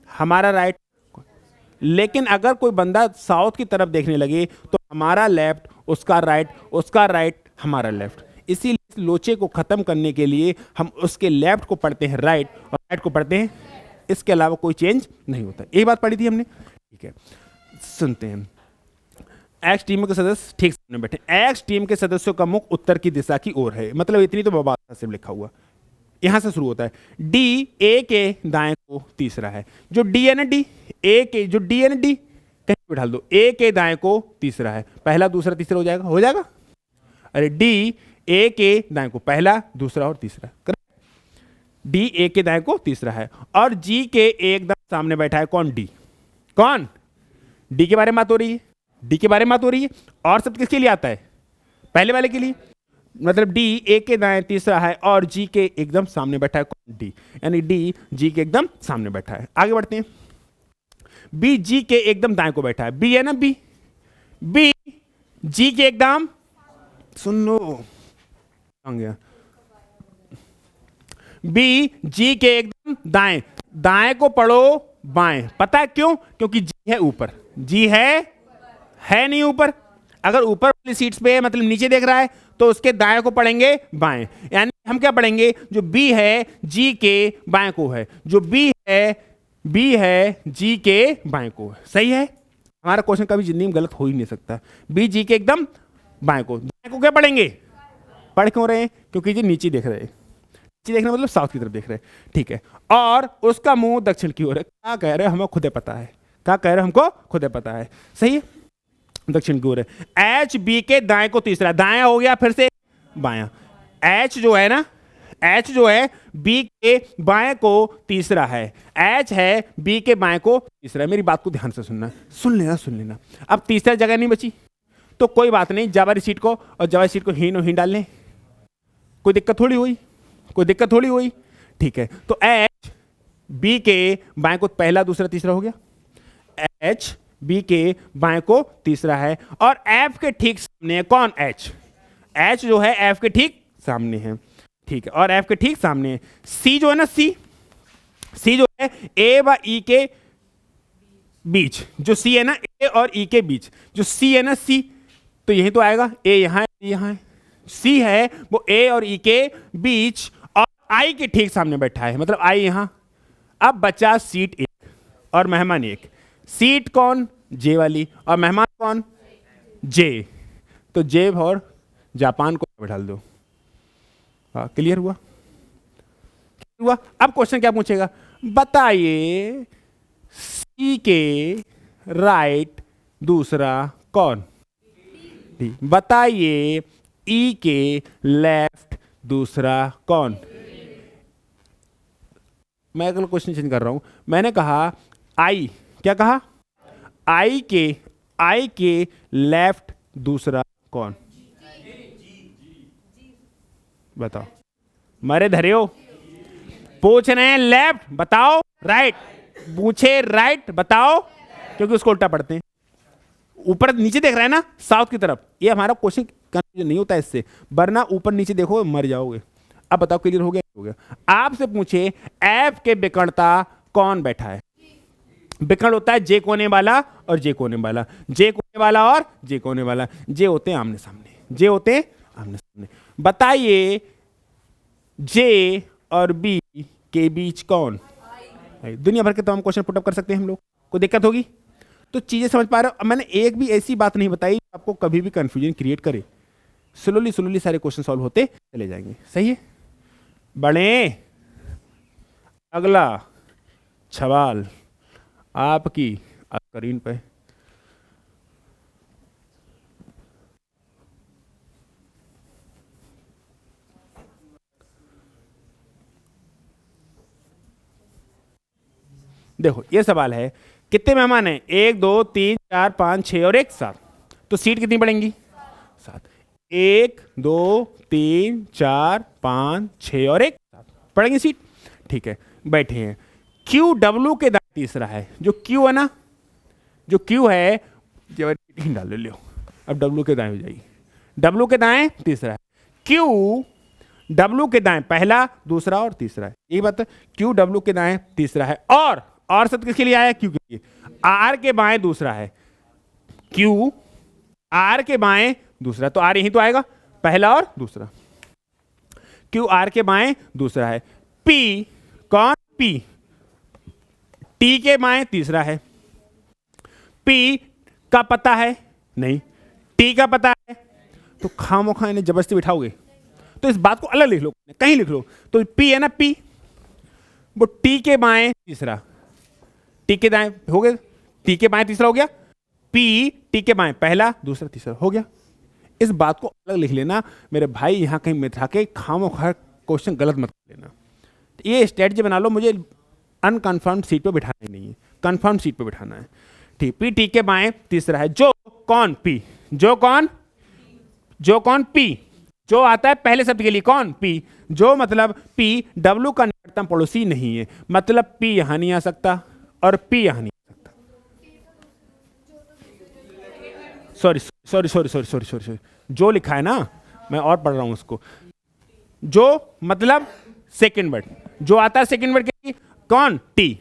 हमारा राइट। लेकिन अगर कोई बंदा साउथ की तरफ देखने लगे तो हमारा लेफ्ट, उसका राइट, हमारा लेफ्ट। इसीलिए इस लोचे को खत्म करने के लिए हम उसके लेफ्ट को पढ़ते हैं राइट और राइट को पढ़ते हैं, इसके अलावा कोई चेंज नहीं होता। यही बात पढ़ी थी हमने। ठीक है, सुनते हैं। एक्स टीम के सदस्य ठीक सामने बैठे, एक्स टीम के सदस्यों का मुख उत्तर की दिशा की ओर है। मतलब इतनी तो बात सिर्फ लिखा हुआ, यहां से शुरू होता है। डी ए के दाएं को तीसरा है। जो डी है ना, डी ए के, जो डी है ना, डी कहीं बिठा दो, ए के दाएं को तीसरा है। पहला दूसरा तीसरा हो जाएगा, हो जाएगा। अरे डी ए के दाएं को पहला दूसरा और तीसरा, करेक्ट। डी ए के दाएं को तीसरा है, और जी के एकदम सामने बैठा है कौन? डी। कौन? डी के बारे में बात हो रही है, डी के बारे में बात हो रही है। और सब किसके लिए आता है? पहले वाले के लिए। मतलब डी ए के दाएं तीसरा है और जी के एकदम सामने बैठा है कौन? डी। यानी डी जी के एकदम सामने बैठा है। आगे बढ़ते हैं। बी जी के एकदम दाएं को बैठा है। बी है ना, बी, बी जी के एकदम, सुन लो, गया। बी जी के एकदम दाएं, दाएं को पढ़ो बाएं। पता है क्यों? क्योंकि जी है ऊपर, जी है नहीं ऊपर। अगर ऊपर वाली सीट्स पे है, मतलब नीचे देख रहा है, तो उसके दाएं को पढ़ेंगे बाएं। यानी हम क्या पढ़ेंगे? जो बी है जी के बाएं को है, जो बी है जी के बाएं को है। सही है, हमारा क्वेश्चन कभी जिंदगी में गलत हो ही नहीं सकता। बी जी के एकदम बाएं को, दाएं को क्या पढ़ेंगे? पढ़ क्यों रहे हैं? क्योंकि जी नीचे देख रहे हैं, नीचे देखना मतलब साउथ की तरफ देख रहे हैं। ठीक है, और उसका मुंह दक्षिण की ओर है। क्या कह रहे हैं हमें खुद पता है, क्या कह रहे हैं हमको खुद पता है। सही है, दक्षिण की ओर है। एच बी के दाएं को तीसरा, दाएं हो गया, फिर से बायां। एच जो है ना, एच जो है बी के बाएं को तीसरा है, एच है बी के बाएं को तीसरा है। मेरी बात को ध्यान से सुनना, सुन लेना। अब तीसरा जगह नहीं बची तो कोई बात नहीं, जावारी सीट को और जावारी सीट को ही डाल लें, कोई दिक्कत थोड़ी हुई। ठीक है, तो एच बी के बाएं को पहला दूसरा तीसरा हो गया। एच बी के बाएं को तीसरा है, और एफ के ठीक सामने है कौन? एच। एच जो है एफ के ठीक सामने है। ठीक है, और एफ के ठीक सामने है सी जो है ना, सी जो है ए व ई के बीच, जो सी है ना ए और ई के बीच, जो सी है ना, सी तो यही तो आएगा, ए यहाँ है, सी है वो ए और ई के बीच, और आई के ठीक सामने बैठा है, मतलब आई यहां। अब बचा सीट 1 और मेहमान 1। सीट कौन? जे वाली, और मेहमान कौन? जे। तो जे और जापान को बैठा दो। क्लियर हुआ? अब क्वेश्चन क्या पूछेगा? बताइए सी के राइट दूसरा कौन? डी। बताइए ई के लेफ्ट दूसरा कौन? मैं अगला क्वेश्चन चेंज कर रहा हूं। मैंने कहा आई, क्या कहा? आई के लेफ्ट दूसरा कौन? बताओ, मरे धरे हो, पूछ रहे हैं लेफ्ट बताओ, राइट पूछे, राइट बताओ, क्योंकि उसको उल्टा पढ़ते हैं। ऊपर नीचे देख रहा है ना, साउथ की तरफ। ये हमारा क्वेश्चन कंफ्यूजन नहीं होता इससे, वरना ऊपर नीचे देखो मर जाओगे। अब बताओ क्लियर हो गया? हो गया। आपसे पूछे एफ के विकर्णता कौन बैठा है? विकर्ण होता है जे कोने वाला और जे कोने वाला, जे कोने वाला और जे कोने वाला। जे होते हैं आमने सामने, जे होते हैं आमने सामने। बताइए जे और बी के बीच कौन? दुनिया भर के तमाम क्वेश्चन पुटअप कर सकते हैं हम लोग, कोई दिक्कत होगी? तो चीजें समझ पा रहे हो? अब मैंने एक भी ऐसी बात नहीं बताई जो आपको कभी भी कंफ्यूजन क्रिएट करे। स्लोली स्लोली सारे क्वेश्चन सॉल्व होते चले जाएंगे। सही है? बढ़े अगला सवाल आपकी स्क्रीन पे। देखो ये सवाल है, कितने मेहमान हैं? 1 2 3 4 5 6 और 1 7। तो सीट कितनी पड़ेंगी? 7। 1 2 3 4 5 6 और 1 7 पड़ेंगी सीट। ठीक है, बैठे हैं। क्यू डब्ल्यू के दाएं तीसरा है। जो क्यू है ना, जो क्यू है, डाल लो। अब डब्ल्यू के दाएं हो जाएगी। डब्ल्यू के दाएं तीसरा है। क्यू डब्ल्यू के दाएं पहला, दूसरा और तीसरा है। यही बात है, क्यू डब्ल्यू के दाएं तीसरा है। और शब्द किसके लिए आया? क्यू के लिए। आर के बाएं दूसरा है। क्यू आर के बाएं दूसरा, तो आर यहीं तो आएगा, पहला और दूसरा। क्यू आर के बाएं दूसरा है। पी कौन? पी टी के बाएं तीसरा है। पी का पता है? नहीं। टी का पता है? तो खामोखा इन्हें जबरदस्ती बिठाओगे? तो इस बात को अलग लिख लो, कहीं लिख लो। तो पी है ना, पी वो टी के बाएं तीसरा, टी के दाएं हो गया, टी के बाएं तीसरा हो गया। पी टी के बाएं पहला, दूसरा, तीसरा हो गया। इस बात को अलग लिख लेना मेरे भाई, यहां कहीं मिठा के खामोखा क्वेश्चन गलत मत कर लेना। ये स्ट्रेटजी बना लो, मुझे अनकन्फर्म सीट पे बिठाना ही नहीं है, कंफर्म सीट पे बिठाना है। ठीक, पी टी के बाएं तीसरा है। जो कौन? पी। जो कौन? जो कौन? पी। जो आता है पहले शब्द के लिए, कौन? पी। जो मतलब पी डब्ल्यू का निकटतम पड़ोसी नहीं है, मतलब पी यहां नहीं आ सकता और पी यहां नहीं आ सकता। Sorry sorry sorry sorry sorry sorry sorry, जो लिखा है ना, मैं और पढ़ रहा हूं उसको। जो मतलब सेकंड वर्ड, जो आता है सेकंड वर्ड के लिए, कौन? टी।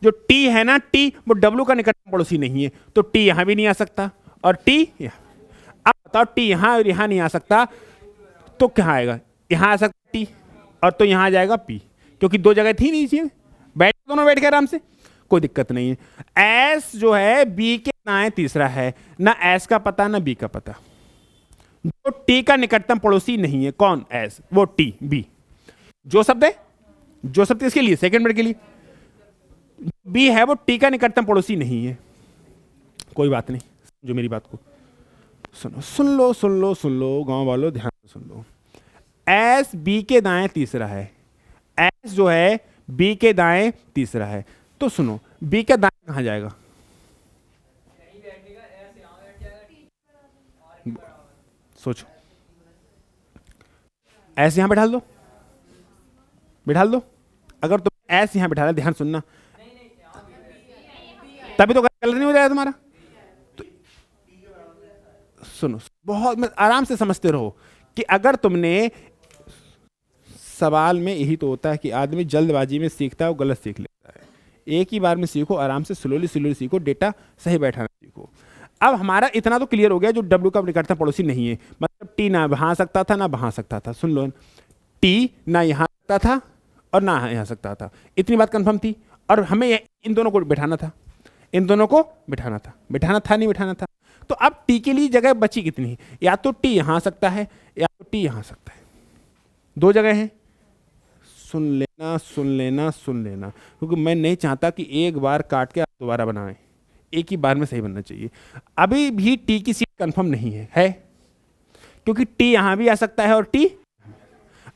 जो टी है ना, टी वो डब्ल्यू का निकटतम पड़ोसी नहीं है, तो टी यहां भी नहीं आ सकता और टी यहां। अब बताओ, टी यहां और यहां नहीं आ सकता तो क्या आएगा? यहां आ सकता टी, और तो यहां आ जाएगा पी, क्योंकि दो जगह थी नहीं चाहिए। बैठ दोनों बैठ के आराम से, कोई दिक्कत नहीं है। एस जो है बी के दाएं तीसरा है, ना एस का पता ना बी का पता। जो टी का निकटतम पड़ोसी नहीं है, कौन? एस, वो टी बी। जो शब्द है, जो शब्द किसके लिए? सेकंड वर्ड के लिए। बी है वो टी का निकटतम पड़ोसी नहीं है। कोई बात नहीं, जो मेरी बात को सुनो, सुन लो सुन लो सुन लो, गांव वालों ध्यान से सुन लो। एस बी के दाएं तीसरा है। एस जो है बी के दाएं तीसरा है, तो सुनो, बी का दाएं कहां जाएगा? सोचो, एस यहां बैठा दो, बिठा दो। अगर तुम एस यहां बिठा, ध्यान सुनना, तभी तो कलर नहीं हो जाएगा तुम्हारा। तो सुनो, बहुत आराम से समझते रहो कि अगर तुमने, सवाल में यही तो होता है कि आदमी जल्दबाजी में सीखता है और गलत सीख लेता है। एक ही बार में सीखो, आराम से स्लोली स्लोली सीखो, डेटा सही बैठाना सीखो। अब हमारा इतना तो क्लियर हो गया, जो डब्ल्यू का निकटतम पड़ोसी नहीं है, मतलब टी ना वहां सकता था ना वहां सकता था। सुन लो, टी ना यहाँ सकता था और ना यहाँ सकता था, इतनी बात कंफर्म थी। और हमें इन दोनों को बैठाना था, इन दोनों को बैठाना था, बैठाना था नहीं बैठाना था। तो अब टी के लिए जगह बची कितनी? या तो टी यहाँ सकता है या तो टी यहाँ सकता है, दो जगह हैं। सुन लेना सुन लेना सुन लेना, क्योंकि मैं नहीं चाहता कि एक बार काट के आप दोबारा बनाएं, एक ही बार में सही बनना चाहिए। अभी भी टी की सीट कंफर्म नहीं है, क्योंकि टी यहां भी आ सकता है और टी,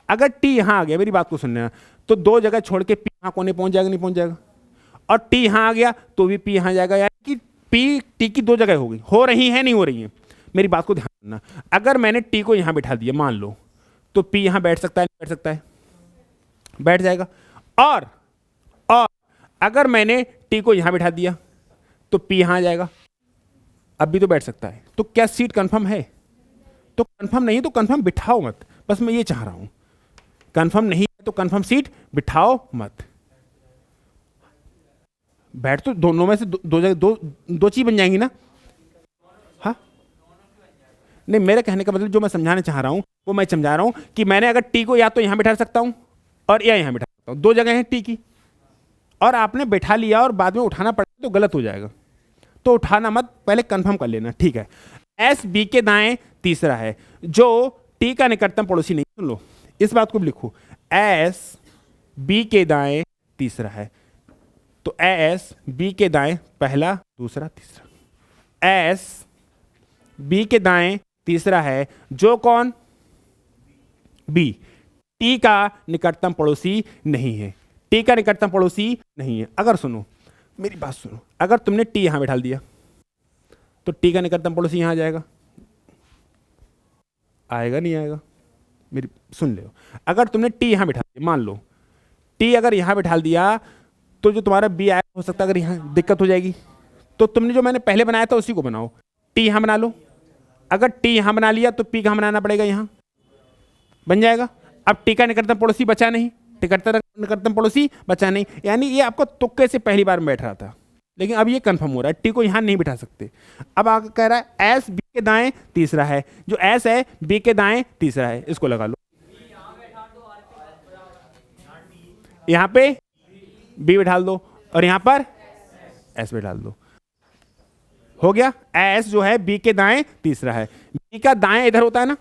अगर टी यहां आ गया, मेरी बात को सुनना, तो दो जगह छोड़ के पी यहां कोने पहुंच जाएगा, नहीं पहुंच जाएगा। और टी यहां आ गया तो भी पी यहां जाएगा, यानी कि पी टी की दो जगह हो गई, हो रही है नहीं हो रही है। मेरी बात को ध्यान रखना, अगर मैंने टी को यहां बैठा दिया मान लो, तो पी यहां बैठ सकता है, नहीं बैठ सकता है? बैठ जाएगा। और अगर मैंने टी को यहां बैठा दिया तो पी यहां आ जाएगा, अब भी तो बैठ सकता है। तो क्या सीट कंफर्म है? तो कंफर्म नहीं है तो कंफर्म बिठाओ मत, बस मैं ये चाह रहा हूं। कंफर्म नहीं है तो कंफर्म सीट बिठाओ मत। बैठ तो दोनों में से दो जगह, दो चीज बन जाएंगी ना। हाँ नहीं, मेरे कहने का मतलब जो मैं समझाना चाह रहा हूं वो मैं समझा रहा हूं कि मैंने अगर टी को या तो यहां बैठा सकता हूं और या यहां बैठा सकता हूं, दो जगह हैं टी की, और आपने बैठा लिया और बाद में उठाना पड़ा तो गलत हो जाएगा। तो उठाना मत, पहले कंफर्म कर लेना, ठीक है। एस बी के दाएं तीसरा है, जो टी का निकटतम पड़ोसी नहीं। सुन लो, इस बात को भी लिखो, एस बी के दाएं तीसरा है, तो एस बी के दाएं पहला दूसरा तीसरा। एस बी के दाएं तीसरा है, जो कौन? बी टी का निकटतम पड़ोसी नहीं है, टी का निकटतम पड़ोसी नहीं है। अगर सुनो मेरी बात सुनो, अगर तुमने टी यहां बैठा दिया तो टी का निकटतम पड़ोसी यहां आ जाएगा, आएगा नहीं आएगा? मेरी सुन लो, अगर तुमने टी यहां बैठा दिया, मान लो टी अगर यहां बैठा दिया, तो जो तुम्हारा बी आया हो सकता है अगर यहां दिक्कत हो जाएगी, तो तुमने जो मैंने पहले बनाया था उसी को बनाओ, टी यहां बना लो। अगर टी यहां बना लिया तो पी कहां बनाना पड़ेगा? यहां बन जाएगा। अब टी का निकटतम पड़ोसी बचा नहीं, निकटतम पड़ोसी बचा नहीं, यानी ये आपको तुक्के से पहली बार में बैठ रहा था, लेकिन अब ये कंफर्म हो रहा है, टी को यहां नहीं बिठा सकते। अब आगे कह रहा है एस बी के दाएं तीसरा है, जो एस है बी के दाएं तीसरा है, इसको लगा लो। यहां पे बी बिठा दो और यहां पर एस बिठा दो, हो गया। एस जो है बी के दाएं तीसरा है, बी का दाएं इधर होता है ना,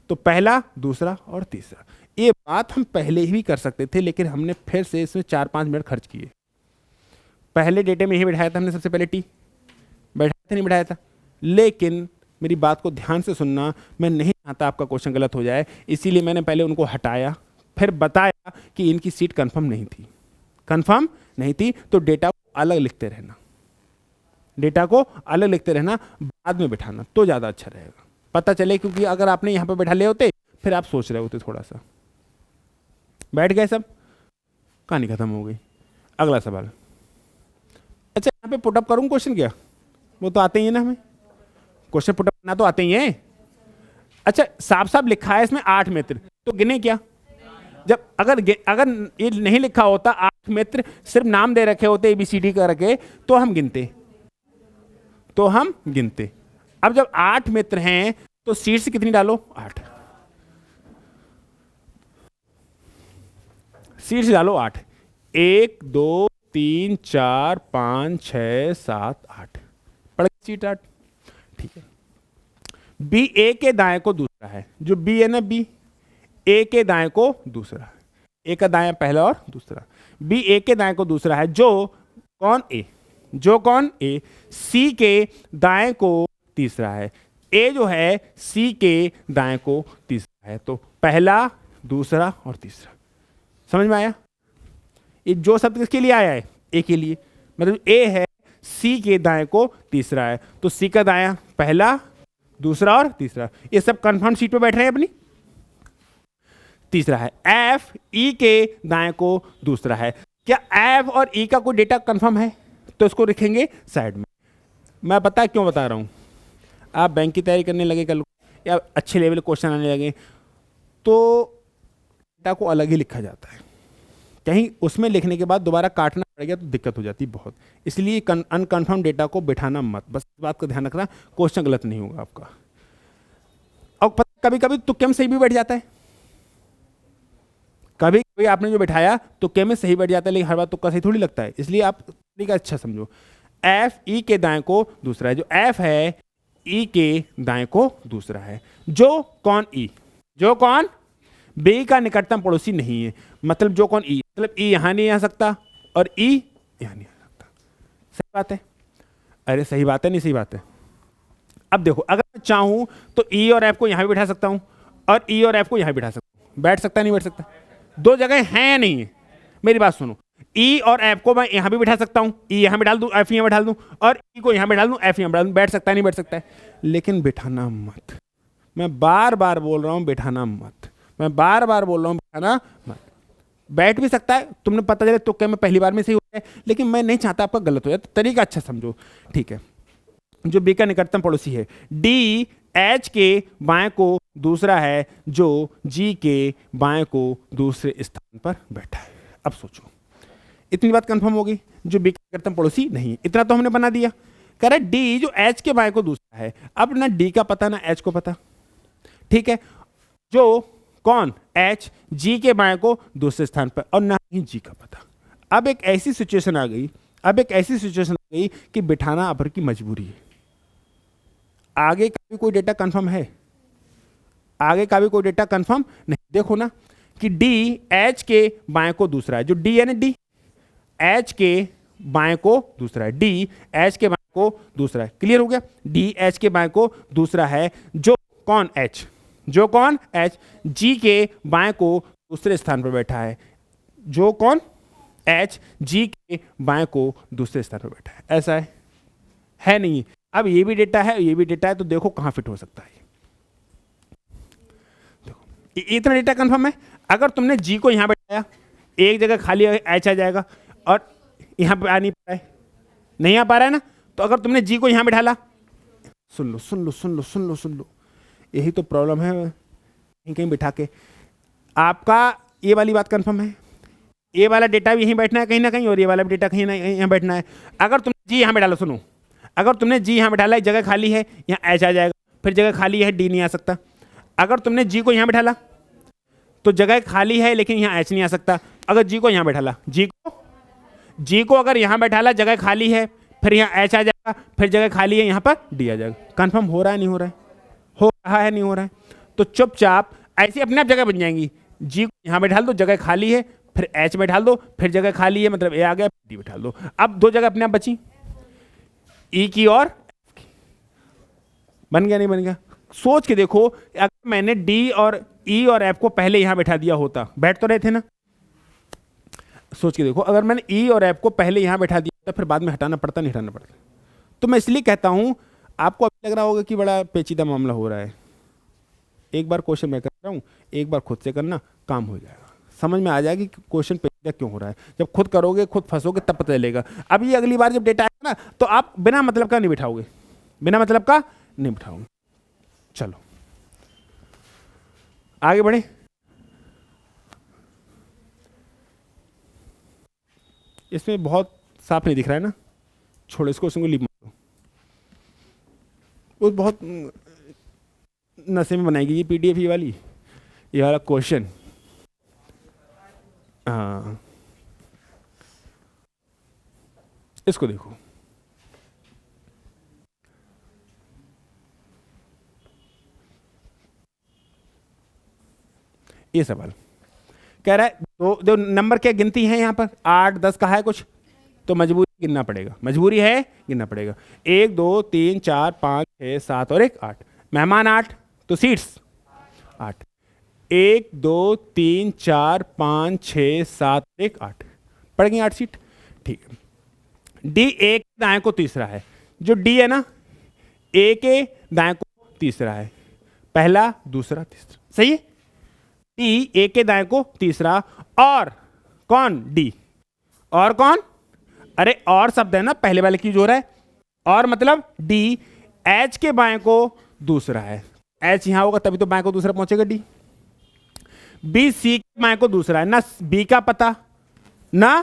तो पहला दूसरा और तीसरा। ये बात हम पहले ही कर सकते थे, लेकिन हमने फिर से इसमें 4-5 मिनट खर्च किए। पहले डेटे में यही बैठाया था हमने, सबसे पहले टी बैठाया था, नहीं बैठाया था। लेकिन मेरी बात को ध्यान से सुनना, मैं नहीं चाहता आपका क्वेश्चन गलत हो जाए, इसीलिए मैंने पहले उनको हटाया, फिर बताया कि इनकी सीट कंफर्म नहीं थी। कंफर्म नहीं थी तो डेटा को अलग लिखते रहना, डेटा को अलग लिखते रहना, बाद में बिठाना तो ज़्यादा अच्छा रहेगा, पता चले। क्योंकि अगर आपने यहाँ पर बैठा ले होते, फिर आप सोच रहे होते थोड़ा सा। बैठ गए सब, कहानी खत्म हो गई। अगला सवाल। अच्छा, यहाँ पे पुटअप करूँ क्वेश्चन? क्या वो तो आते ही है ना, हमें क्वेश्चन पुटअप करना तो आते ही है। अच्छा, साफ साफ लिखा है इसमें 8 मित्र, तो गिने क्या? जब अगर ये नहीं लिखा होता 8 मित्र, सिर्फ नाम दे रखे होते ABCD करके, तो हम गिनते। अब जब 8 मित्र हैं तो सीट्स कितनी डालो? 8 सीट्स डालो, 8। 1 2 3 4 5 6 7 8 पड़ गई सीट 8, ठीक है। बी ए के दाएं को दूसरा है, जो बी है ना, बी ए के दाएं को दूसरा है, ए का दाएं पहला और दूसरा, बी ए के दाएं को दूसरा है, जो कौन? ए, जो कौन? ए सी के दाएं को तीसरा है, ए जो है सी के दाएं को तीसरा है, तो पहला दूसरा और तीसरा। समझ में आया? ये जो शब्द किसके लिए आया है? ए के लिए, मतलब ए है सी के दाएं को तीसरा है, तो सी का दायां पहला दूसरा और तीसरा। ये सब कंफर्म सीट पे बैठ रहे हैं अपनी। तीसरा है एफ ई के दाएं को दूसरा है। क्या एफ और ई का कोई डेटा कंफर्म है? तो इसको लिखेंगे साइड में। मैं पता है क्यों बता रहा हूं, आप बैंक की तैयारी करने लगे कल या अच्छे लेवल क्वेश्चन आने लगे, तो डेटा को अलग ही लिखा जाता है, कहीं उसमें लिखने के बाद दोबारा काटना पड़ेगा तो दिक्कत हो जाती है बहुत। इसलिए अनकन्फर्म डेटा को बिठाना मत, बस इस बात का ध्यान रखना, क्वेश्चन गलत नहीं होगा आपका। और कभी कभी तुक्के में सही भी बैठ जाता है, कभी कभी आपने जो बैठाया तुक्के में सही बैठ जाता है, लेकिन हर बार तुक्का सही थोड़ी लगता है, इसलिए आप तरीका अच्छा समझो। एफ ई के दाएं को दूसरा है, जो एफ है ई के दाएं को दूसरा है, जो कौन? ई, जो कौन? बी का निकटतम पड़ोसी नहीं है, मतलब जो कौन? ई, मतलब ई यहां नहीं आ सकता और ई यहां नहीं आ सकता। सही बात है? अरे सही बात है, नहीं सही बात है? अब देखो, अगर मैं चाहूं तो ई और एफ को यहां भी बैठा सकता हूं और ई और एफ को यहां बैठा सकता हूं। बैठ सकता नहीं बैठ सकता? दो जगह हैं या नहीं है? मेरी बात सुनो, ई और एफ को मैं यहां भी बैठा सकता हूं, ई यहां बैठा दूं, एफ यहां बैठा दूं, और ई को यहां बैठा दूं, एफ यहां बैठा दूं। बैठ सकता है नहीं बैठ सकता है? लेकिन बिठाना मत, मैं बार बार बोल रहा हूं बिठाना मत, मैं बार बार बोल रहा हूं बिठाना मत। बैठ भी सकता है, तुमने पता चले तुक्के में पहली बार में सही हो जाए, लेकिन मैं नहीं चाहता आपका गलत हो जाए, तो तरीका अच्छा समझो, ठीक है। जो बी का निकटतम पड़ोसी है, डी एच के बाएं को दूसरा है, जो जी के बाएं को दूसरे स्थान पर बैठा है। अब सोचो, इतनी बात कंफर्म हो गई, जो बी का निकटतम पड़ोसी नहीं है, इतना तो हमने बना दिया। कह रहा है डी जो एच के बाएं को दूसरा है, अब ना डी का पता ना एच को पता, ठीक है। जो कौन? एच जी के बाएं को दूसरे स्थान पर, और ना ही जी का पता। अब एक ऐसी सिचुएशन आ गई अब एक ऐसी सिचुएशन आ गई कि बिठाना अपर की मजबूरी है। आगे का भी कोई डेटा कंफर्म है? आगे का भी कोई डेटा कंफर्म नहीं। देखो ना कि डी एच के बाएं को दूसरा है, जो डी है ना, डी एच के बाएं को दूसरा है, डी एच के बाएं को दूसरा है। क्लियर हो गया? डी एच के बाएं को दूसरा है, जो कौन एच, जो कौन एच जी के बाएं को दूसरे स्थान पर बैठा है, जो कौन एच जी के बाएं को दूसरे स्थान पर बैठा है। ऐसा है नहीं? अब ये भी डेटा है, ये भी डेटा है, तो देखो कहां फिट हो सकता है। देखो इतना डेटा कंफर्म है। अगर तुमने जी को यहां बैठाया, एक जगह खाली एच आ जाएगा, और यहां पे आ नहीं पा रहा है, नहीं आ पा रहा है ना, तो अगर तुमने जी को यहां बैठाला, सुन लो सुन लो सुन लो सुन लो सुन लो, यही तो प्रॉब्लम है। कहीं कहीं बिठा के आपका ये वाली बात कंफर्म है, ये वाला डेटा भी यहीं बैठना है कहीं ना कहीं, और ये वाला भी डेटा कहीं ना कहीं यहाँ बैठना है। अगर तुमने जी यहाँ बैठा लो, सुनो, अगर तुमने जी यहाँ बैठाला, जगह खाली है, यहाँ एच आ जाएगा, फिर जगह खाली है, डी नहीं आ सकता। अगर तुमने जी को यहाँ बैठाला तो जगह खाली है लेकिन यहाँ एच नहीं आ सकता। अगर जी को यहाँ बैठाला, जी को अगर यहाँ बैठाला, जगह खाली है, फिर यहाँ एच आ जाएगा, फिर जगह खाली है, यहाँ पर डी आ जाएगा। कंफर्म हो रहा है नहीं हो रहा है? हो रहा है नहीं हो रहा है? तो चुपचाप ऐसी अपने आप जगह बन जाएंगी। जी को यहाँ बैठा दो, जगह खाली है, फिर एच बैठा दो, फिर जगह खाली है, मतलब ए आ गया, डी बैठा दो। अब दो जगह अपने आप बची, ई की और एफ की। बन गया नहीं बन गया? सोच के देखो, अगर मैंने डी और ई और एफ को पहले यहां बैठा दिया होता, बैठ तो रहे थे ना? सोच के देखो, अगर मैंने ई और एफ को पहले यहां बैठा दिया होता, फिर बाद में हटाना पड़ता नहीं हटाना पड़ता? तो मैं इसलिए कहता हूं, आपको अभी लग रहा होगा कि बड़ा पेचीदा मामला हो रहा है। एक बार क्वेश्चन मैं कर रहा हूं, एक बार खुद से करना, काम हो जाएगा, समझ में आ जाएगी कि क्वेश्चन पेचीदा क्यों हो रहा है। जब खुद करोगे, खुद फंसोगे, तब पता चलेगा। अब ये अगली बार जब डेटा आएगा ना, तो आप बिना मतलब का नहीं बिठाओगे, बिना मतलब का नहीं बिठाओगे। चलो आगे बढ़े। इसमें बहुत साफ नहीं दिख रहा है ना, छोड़ो इसको, उसको लीव मारो। वो बहुत नशे में बनाएगी ये पीडीएफ, ये वाली, ये वाला क्वेश्चन। हाँ, इसको देखो, ये सवाल कह रहा है दो नंबर क्या गिनती है यहाँ पर, 8 10 का है कुछ, तो मजबूरी गिनना पड़ेगा, मजबूरी है गिनना पड़ेगा। 1 2 3 4 5 6 7 और 1 8, मेहमान 8, तो सीट्स 8। 1 2 3 4 5 6 7 1 8, पड़ गई 8 सीट। ठीक है। डी ए के दाएं को तीसरा है, जो डी है ना, ए के दाएं को तीसरा है, पहला दूसरा तीसरा, सही है। डी ए के दाएं को तीसरा, और कौन डी, और कौन, अरे और शब्द है ना पहले वाले की जो रहा है, और मतलब डी एच के बाएं को दूसरा है, एच यहां होगा तभी तो बाएं को दूसरा पहुंचेगा डी। बी सी के बाएं को दूसरा है, ना बी का पता ना,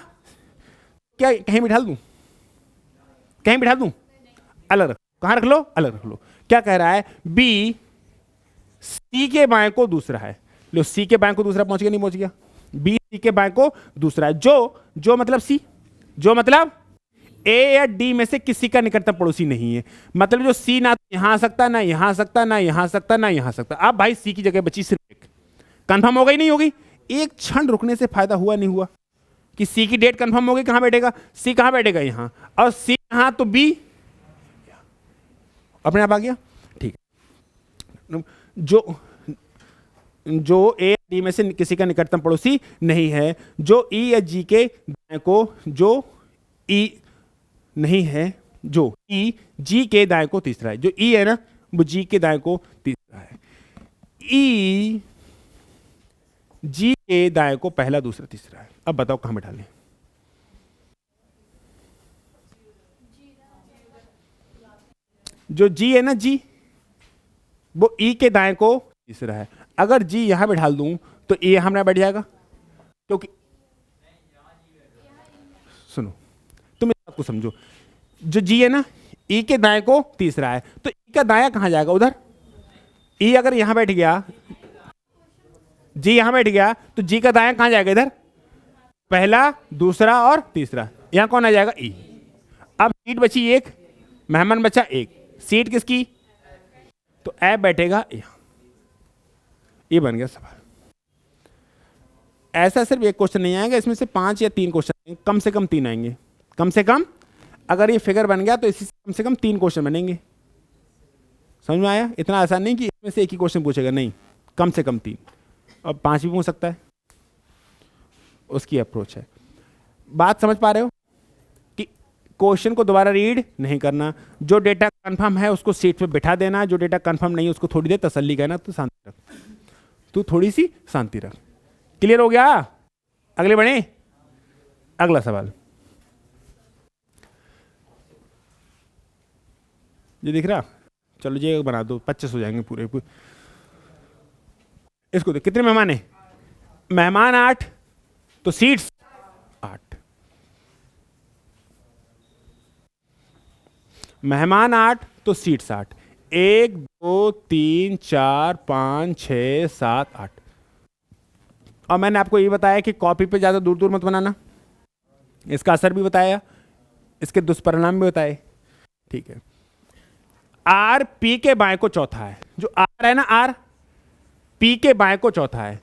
क्या कहीं बिठा दूं, कहीं बिठा दूं, अलग रख, कहां रख लो, अलग रख लो। क्या कह रहा है, बी सी के बाएं को दूसरा है, लो सी के बाएं को दूसरा पहुंच गया नहीं पहुंच गया, बी सी के बाएं को दूसरा है, जो मतलब सी, जो मतलब ए या डी में से किसी का निकटतम पड़ोसी नहीं है, मतलब जो सी ना यहां आ सकता, ना यहां आ सकता, ना यहां आ सकता, ना यहां आ सकता। अब भाई सी की जगह बची सिर्फ एक, कंफर्म हो गई नहीं होगी? एक क्षण रुकने से फायदा हुआ नहीं हुआ कि सी की डेट कंफर्म हो गई, कहां बैठेगा सी, कहां बैठेगा यहां, और सी यहां, तो बी अपने आप आ गया। ठीक है, जो ए डी में से किसी का निकटतम पड़ोसी नहीं है, जो ई या जी के दाएं को, जो ई नहीं है, जो ई जी के दाएं को तीसरा है, जो ई है ना वो जी के दाएं को तीसरा है, ई जी के दाएं को पहला दूसरा तीसरा है। अब बताओ कहां बैठा लें? जो जी है ना, जी वो ई के दाएं को तीसरा है। अगर जी यहां बैठा दूं तो ए हमारा बैठ जाएगा, क्योंकि सुनो तुम इस बात को समझो, जो जी है ना ई के दाएं को तीसरा है, तो ई का दाया कहां जाएगा, उधर। ई अगर यहां बैठ गया, जी यहां बैठ गया, तो जी का दाया कहां जाएगा, इधर, पहला दूसरा और तीसरा। यहाँ कौन आ जाएगा ई। अब सीट बची एक, मेहमान बचा एक, सीट किसकी, तो ए बैठेगा यहाँ। ये बन गया सवाल। ऐसा सिर्फ एक क्वेश्चन नहीं आएगा, इसमें से 5 या 3 क्वेश्चन आएंगे, कम से कम 3 आएंगे, कम से कम। अगर ये फिगर बन गया तो इसी से कम से कम 3 क्वेश्चन बनेंगे। समझ में आया? इतना आसान नहीं कि इसमें से एक ही क्वेश्चन पूछेगा, नहीं, कम से कम 3 और 5 भी पूछ सकता है। उसकी अप्रोच है। बात समझ पा रहे हो कि क्वेश्चन को दोबारा रीड नहीं करना, जो डेटा कंफर्म है उसको सीट पे बिठा देना, जो डेटा कंफर्म नहीं है उसको थोड़ी देर तसल्ली कहना, तो शांति रख, तू थोड़ी सी शांति रख। क्लियर हो गया? अगले बढ़े, अगला सवाल ये दिख रहा, चलो ये बना दो, 25 हो जाएंगे पूरे। इसको देख, कितने मेहमान है, मेहमान 8 तो सीट्स 8, मेहमान 8 तो सीट्स 8, 1 2 3 4 5 6 7 8। और मैंने आपको ये बताया कि कॉपी पे ज़्यादा दूर दूर मत बनाना, इसका असर भी बताया, इसके दुष्परिणाम भी बताए। ठीक है, आर पी के बाएं को चौथा है, जो आर है ना, आर पी के बाएं को चौथा है,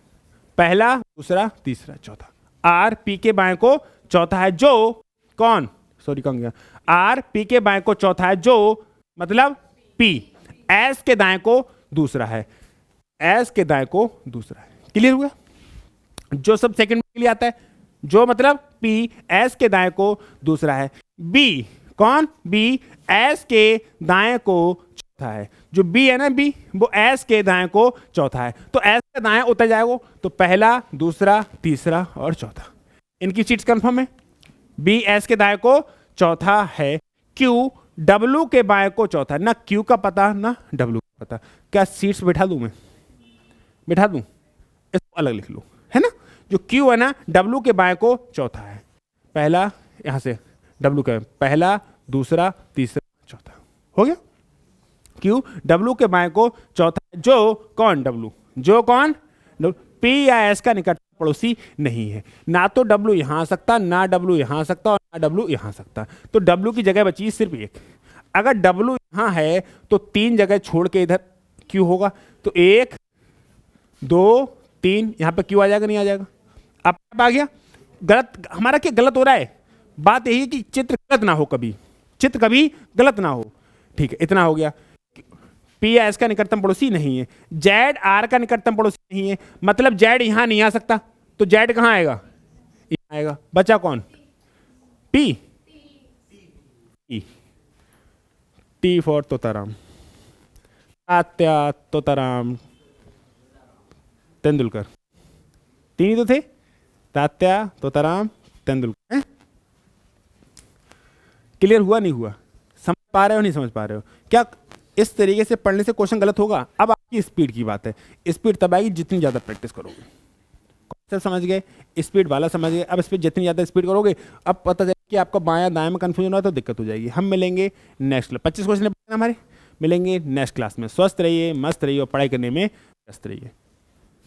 पहला दूसरा तीसरा चौथा, आर पी के बाएं को चौथा है, जो कौन, सॉरी कौन गया, आर पी के बाएं को चौथा है, जो मतलब पी एस के दाएं को दूसरा है, एस के दाएं को दूसरा है। क्लियर हुआ? जो सब सेकंड के लिए आता है, जो मतलब पी एस के दाएं को दूसरा है, बी कौन, बी एस के दाएं को चौथा है, जो बी है ना, बी वो एस के दाएं को चौथा है, तो एस के दाएं उतर जाएगा, तो पहला दूसरा तीसरा और चौथा, इनकी सीट्स कंफर्म है। बी एस के दाएं को चौथा है, क्यू डब्ल्यू के बाएं को चौथा है, ना क्यू का पता ना डब्ल्यू का पता। क्या सीट्स बिठा दूं मैं, बिठा दूं, इसको अलग लिख लो, है ना, जो क्यू है ना डब्ल्यू के बाएं को चौथा है, पहला यहां से डब्ल्यू का पहला दूसरा तीसरा चौथा, हो गया। क्यू डब्ल्यू के बाएं को चौथा है, जो कौन, डब्ल्यू, जो कौन, पी या एस का निकट पड़ोसी नहीं है, ना तो डब्ल्यू यहां आ सकता, ना डब्ल्यू यहां आ सकता और ना डब्ल्यू यहां आ सकता, तो डब्ल्यू की जगह बची सिर्फ एक। अगर डब्ल्यू यहां है तो 3 जगह छोड़ के इधर क्यू होगा, तो 1 2 3 यहां पे क्यू आ जाएगा, नहीं आ जाएगा? अब आ गया? गलत हमारा क्या गलत हो रहा है? बात यही है कि चित्र गलत ना हो, कभी चित्र कभी गलत ना हो। ठीक है, इतना हो गया। पी एस का निकटतम पड़ोसी नहीं है, जेड आर का निकटतम पड़ोसी नहीं है, मतलब जेड यहां नहीं आ सकता, तो जेड कहां आएगा, यहां आएगा। बचा कौन, P, T for Totaram, Tatya Totaram Tendulkar, 3 ही तो थे, तात्या तोताराम तेंदुलकर। क्लियर हुआ नहीं हुआ? समझ पा रहे हो नहीं समझ पा रहे हो? क्या इस तरीके से पढ़ने से क्वेश्चन गलत होगा? अब आपकी स्पीड की बात है, स्पीड तब आएगी जितनी ज़्यादा प्रैक्टिस करोगे। कॉन्सेप्ट समझ गए, स्पीड वाला समझ गए, अब स्पीड जितनी ज़्यादा स्पीड करोगे, अब पता चले कि आपका बायां दाएं में कन्फ्यूजन हो तो दिक्कत हो जाएगी। हम मिलेंगे नेक्स्ट क्लास, 25 क्वेश्चन हमारे मिलेंगे नेक्स्ट क्लास में। स्वस्थ रहिए, मस्त रहिए और पढ़ाई करने में व्यस्त रहिए।